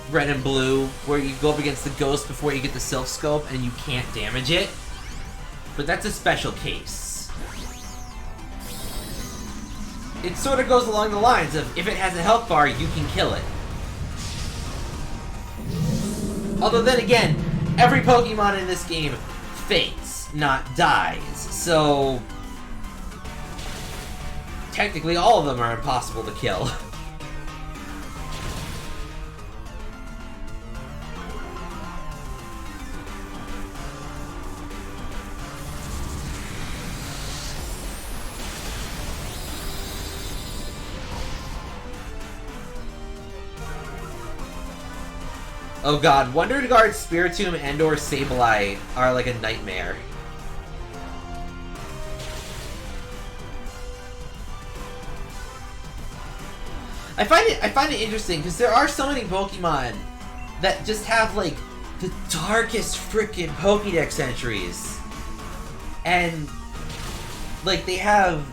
Red and Blue where you go up against the Ghost before you get the Silph Scope and you can't damage it. But that's a special case. It sort of goes along the lines of, if it has a health bar, you can kill it. Although then again, every Pokemon in this game faints, not dies, so... Technically, all of them are impossible to kill. Oh god, Wonder Guard, Spiritomb, and or Sableye are like a nightmare. I find it interesting because there are so many Pokemon that just have like the darkest freaking Pokédex entries, and like they have.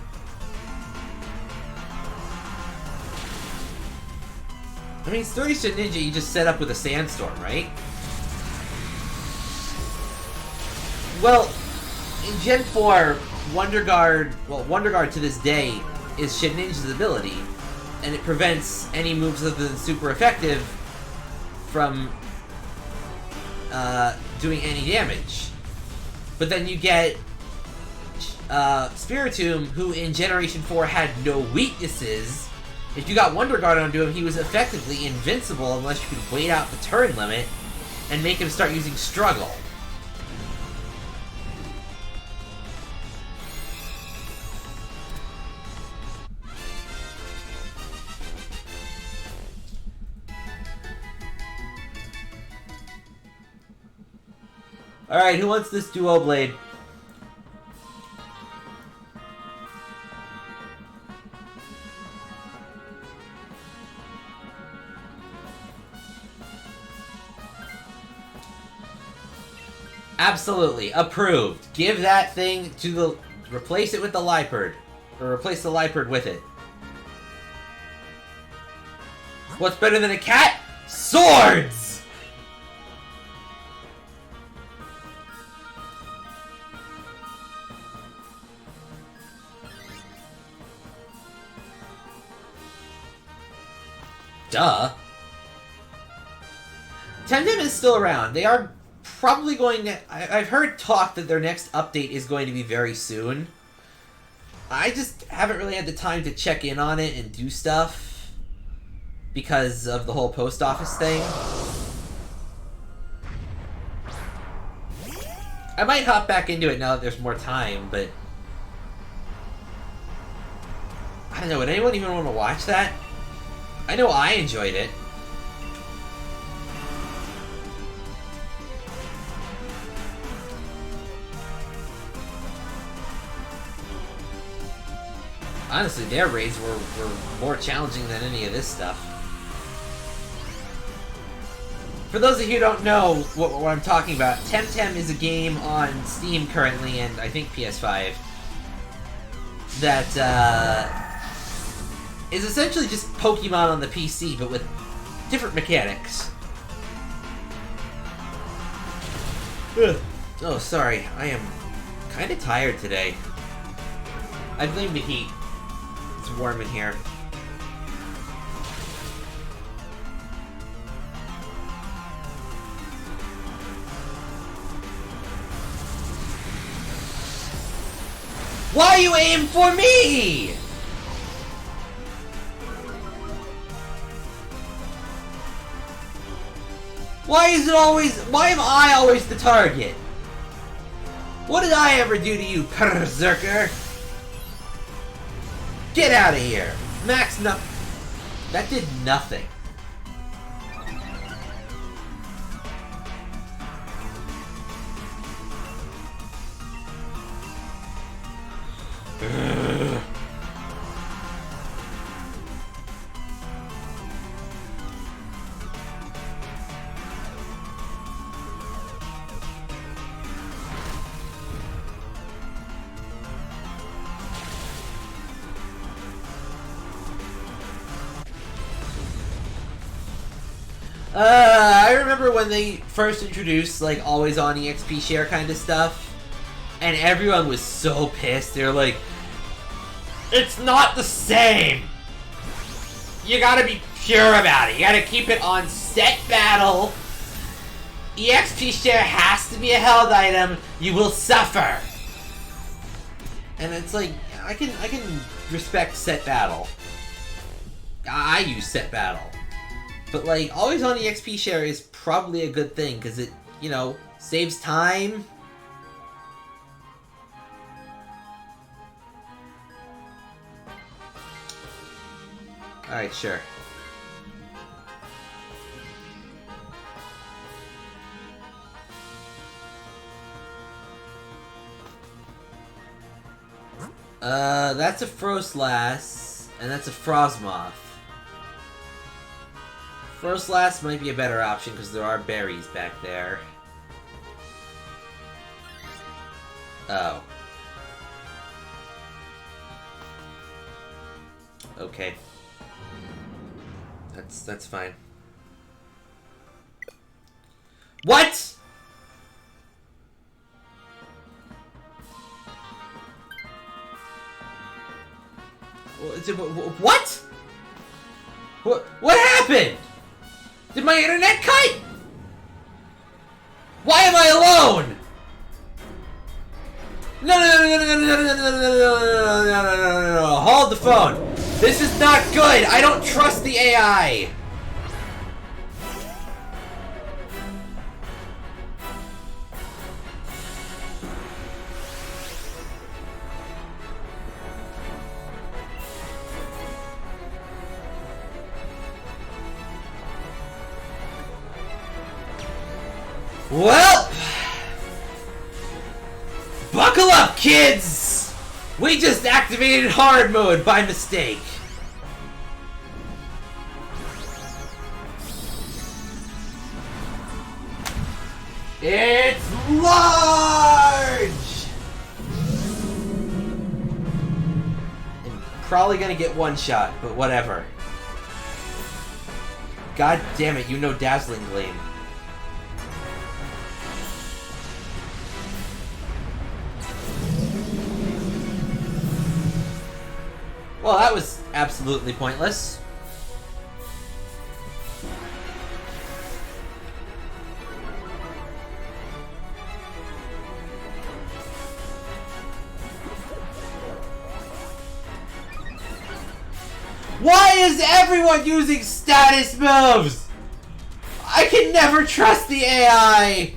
I mean, Sturdy Ninja you just set up with a Sandstorm, right? Well, in Gen 4, Wonder Guard to this day is Shedinja's ability. And it prevents any moves other than super effective from doing any damage. But then you get Spiritomb, who in Generation 4 had no weaknesses. If you got Wonder Guard onto him, he was effectively invincible unless you could wait out the turn limit and make him start using Struggle. Alright, who wants this Duo Blade? Absolutely. Approved. Give that thing to the... Replace it with the Liepard. Or replace the Liepard with it. What's better than a cat? Swords! Duh. Temtem is still around. They are probably going to... I've heard talk that their next update is going to be very soon. I just haven't really had the time to check in on it and do stuff because of the whole post office thing. I might hop back into it now that there's more time, but... I don't know, would anyone even want to watch that? I know I enjoyed it. Honestly, their raids were more challenging than any of this stuff. For those of you who don't know what I'm talking about, Temtem is a game on Steam currently, and I think PS5, that, is essentially just Pokemon on the PC, but with different mechanics. Ugh. Oh, sorry. I am kind of tired today. I blame the heat. It's warm in here. Why you aim for me? Why am I always the target? What did I ever do to you, Berserker? Get out of here! Max, no. That did nothing. I remember when they first introduced, like, always on EXP share kind of stuff, and everyone was so pissed. They were like, it's not the same! You gotta be pure about it. You gotta keep it on set battle. EXP share has to be a held item. You will suffer. And it's like, I can respect set battle. I use set battle. But, like, always on EXP share is probably a good thing, because it, you know, saves time. Alright, sure. That's a Froslass, and that's a Frosmoth. Froslass might be a better option because there are berries back there. Oh. Okay. That's fine. What?! What?! What happened?! Did my internet cut?! Why am I alone?! No, hold the phone! This is not good! I don't trust the AI! Well, buckle up, kids! We just activated hard mode by mistake. It's large! I'm probably gonna get one shot, but whatever. God damn it, you know Dazzling Gleam. Well, that was absolutely pointless. Why is everyone using status moves? I can never trust the AI!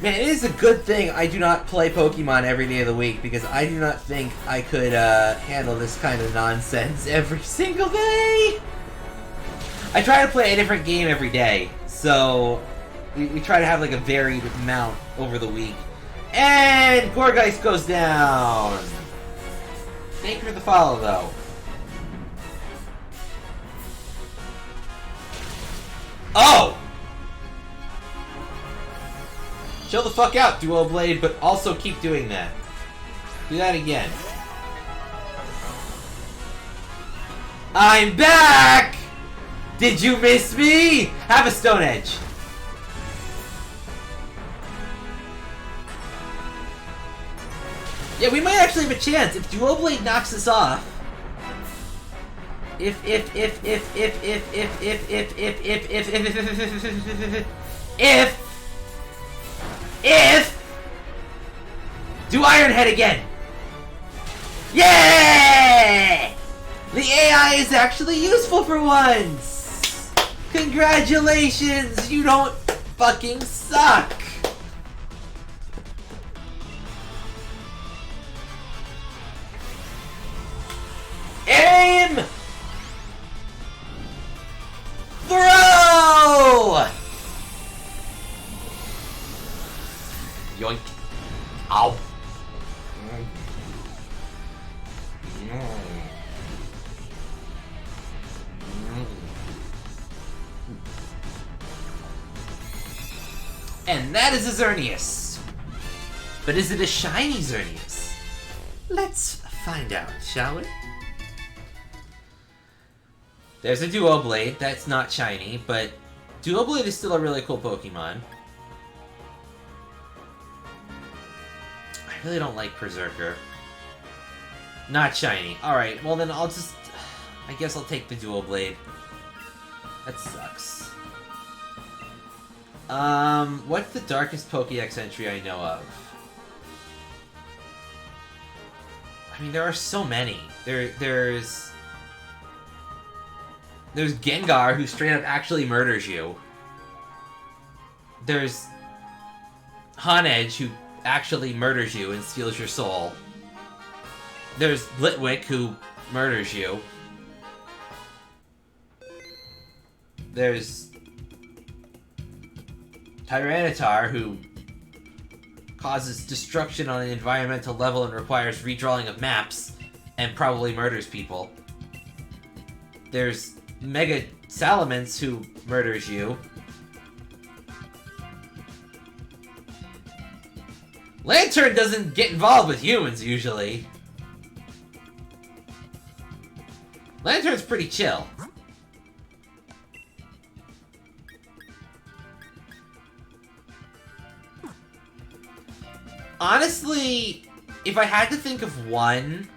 Man, it is a good thing I do not play Pokemon every day of the week, because I do not think I could handle this kind of nonsense every single day! I try to play a different game every day, so we try to have like a varied amount over the week. And Gourgeist goes down! Thank you for the follow, though. Oh! Chill the fuck out, Duo Blade, but also keep doing that. Do that again. I'm back! Did you miss me? Have a Stone Edge. Yeah, we might actually have a chance if Duo Blade knocks us off. If do Iron Head again! Yeah! The AI is actually useful for once! Congratulations! You don't fucking suck! Aim! Throw! Yoink. Ow. And that is a Xerneas. But is it a shiny Xerneas? Let's find out, shall we? There's a Duoblade. That's not shiny, but Duoblade is still a really cool Pokemon. I really don't like Berserker. Not shiny. Alright, well then I'll just... I guess I'll take the Duoblade. That sucks. What's the darkest Pokédex entry I know of? I mean, there are so many. There's Gengar, who straight up actually murders you. There's Honedge, who actually murders you and steals your soul. There's Litwick, who murders you. There's Tyranitar, who causes destruction on an environmental level and requires redrawing of maps, and probably murders people. There's Mega Salamence, who murders you. Lantern doesn't get involved with humans, usually. Lantern's pretty chill. Honestly, if I had to think of one,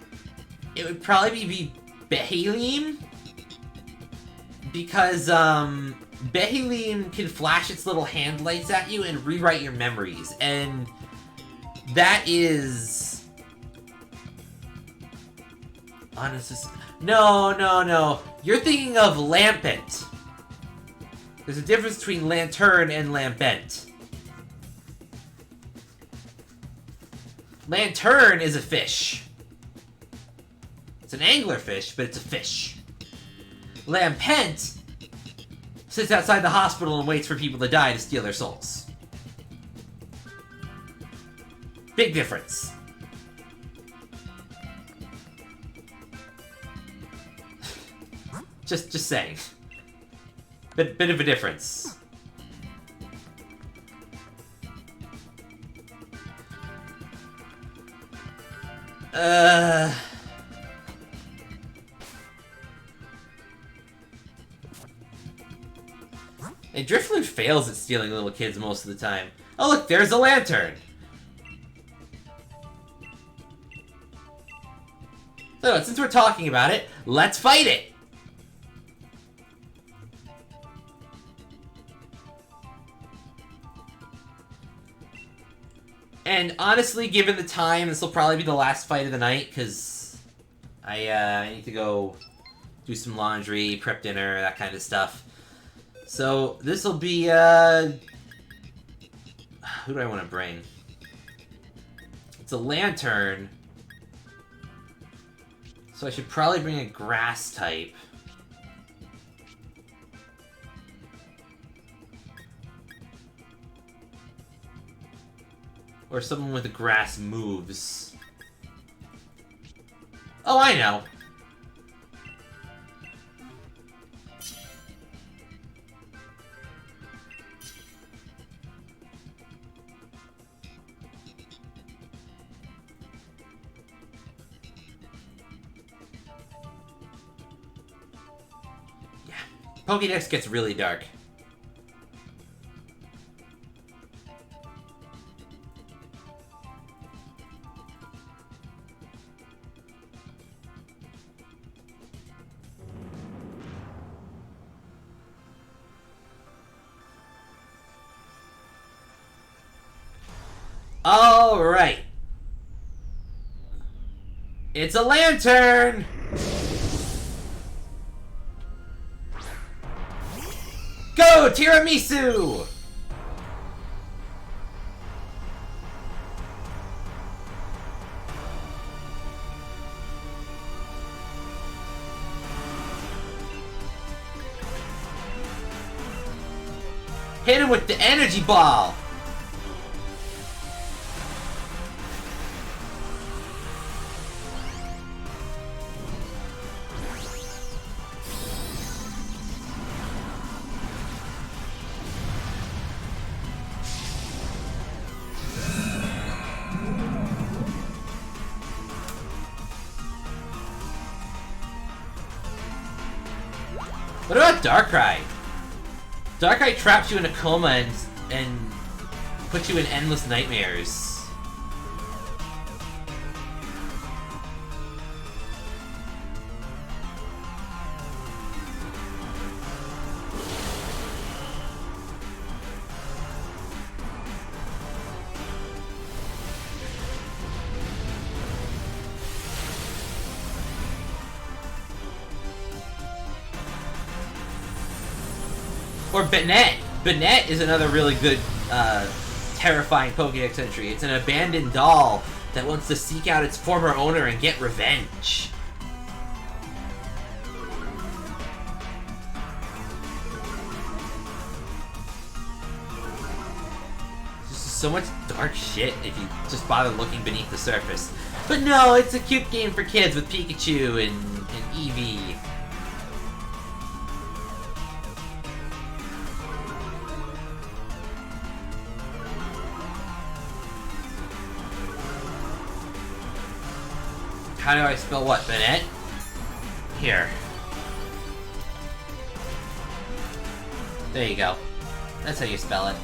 it would probably be Behalim. Because, Behalim can flash its little hand lights at you and rewrite your memories. And that is... honestly... No. You're thinking of Lampent. There's a difference between Lantern and Lampent. Lantern is a fish. It's an anglerfish, but it's a fish. Lampent sits outside the hospital and waits for people to die to steal their souls. Big difference. Just saying. Bit of a difference. And Drifloon fails at stealing little kids most of the time. Oh look, there's a Lantern! So, since we're talking about it, let's fight it! And honestly, given the time, this will probably be the last fight of the night, because I need to go do some laundry, prep dinner, that kind of stuff. So, this will be, who do I want to bring? It's a Lantern. So I should probably bring a grass type. Or someone with grass moves. Oh, I know! Yeah. Pokédex gets really dark. Alright. It's a Lantern! tiramisu! Hit him with the energy ball! What about Darkrai? Darkrai traps you in a coma and puts you in endless nightmares. Or Banette. Banette is another really good, terrifying Pokédex entry. It's an abandoned doll that wants to seek out its former owner and get revenge. There's just so much dark shit if you just bother looking beneath the surface. But no, it's a cute game for kids with Pikachu and Eevee. How do I spell what? Banette? Here. There you go. That's how you spell it.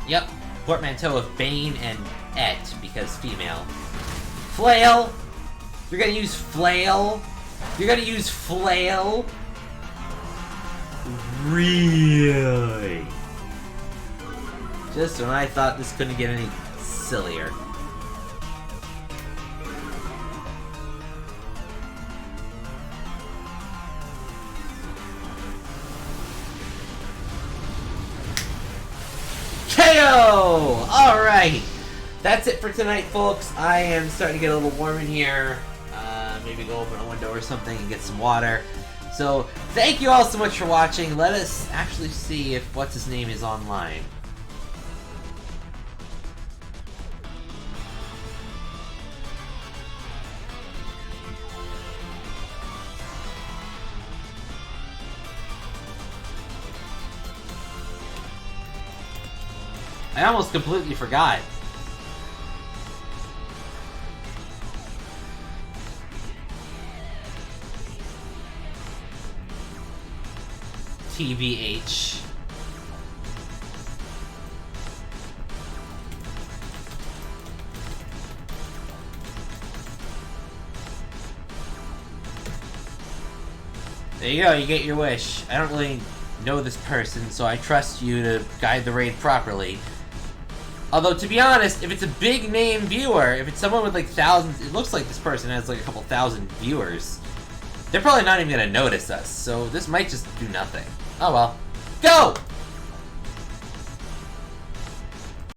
Yep. Portmanteau of Bane and Et, because female. Flail! You're gonna use Flail? You're gonna use Flail? Really? Just when I thought this couldn't get any sillier. KO! Alright! That's it for tonight, folks. I am starting to get a little warm in here. Maybe go open a window or something and get some water. So, thank you all so much for watching. Let us actually see if what's-his-name is online. I almost completely forgot. TBH. There you go, you get your wish. I don't really know this person, so I trust you to guide the raid properly. Although, to be honest, if it's a big name viewer, if it's someone with like thousands, it looks like this person has like a couple thousand viewers. They're probably not even gonna notice us, so this might just do nothing. Oh well. Go!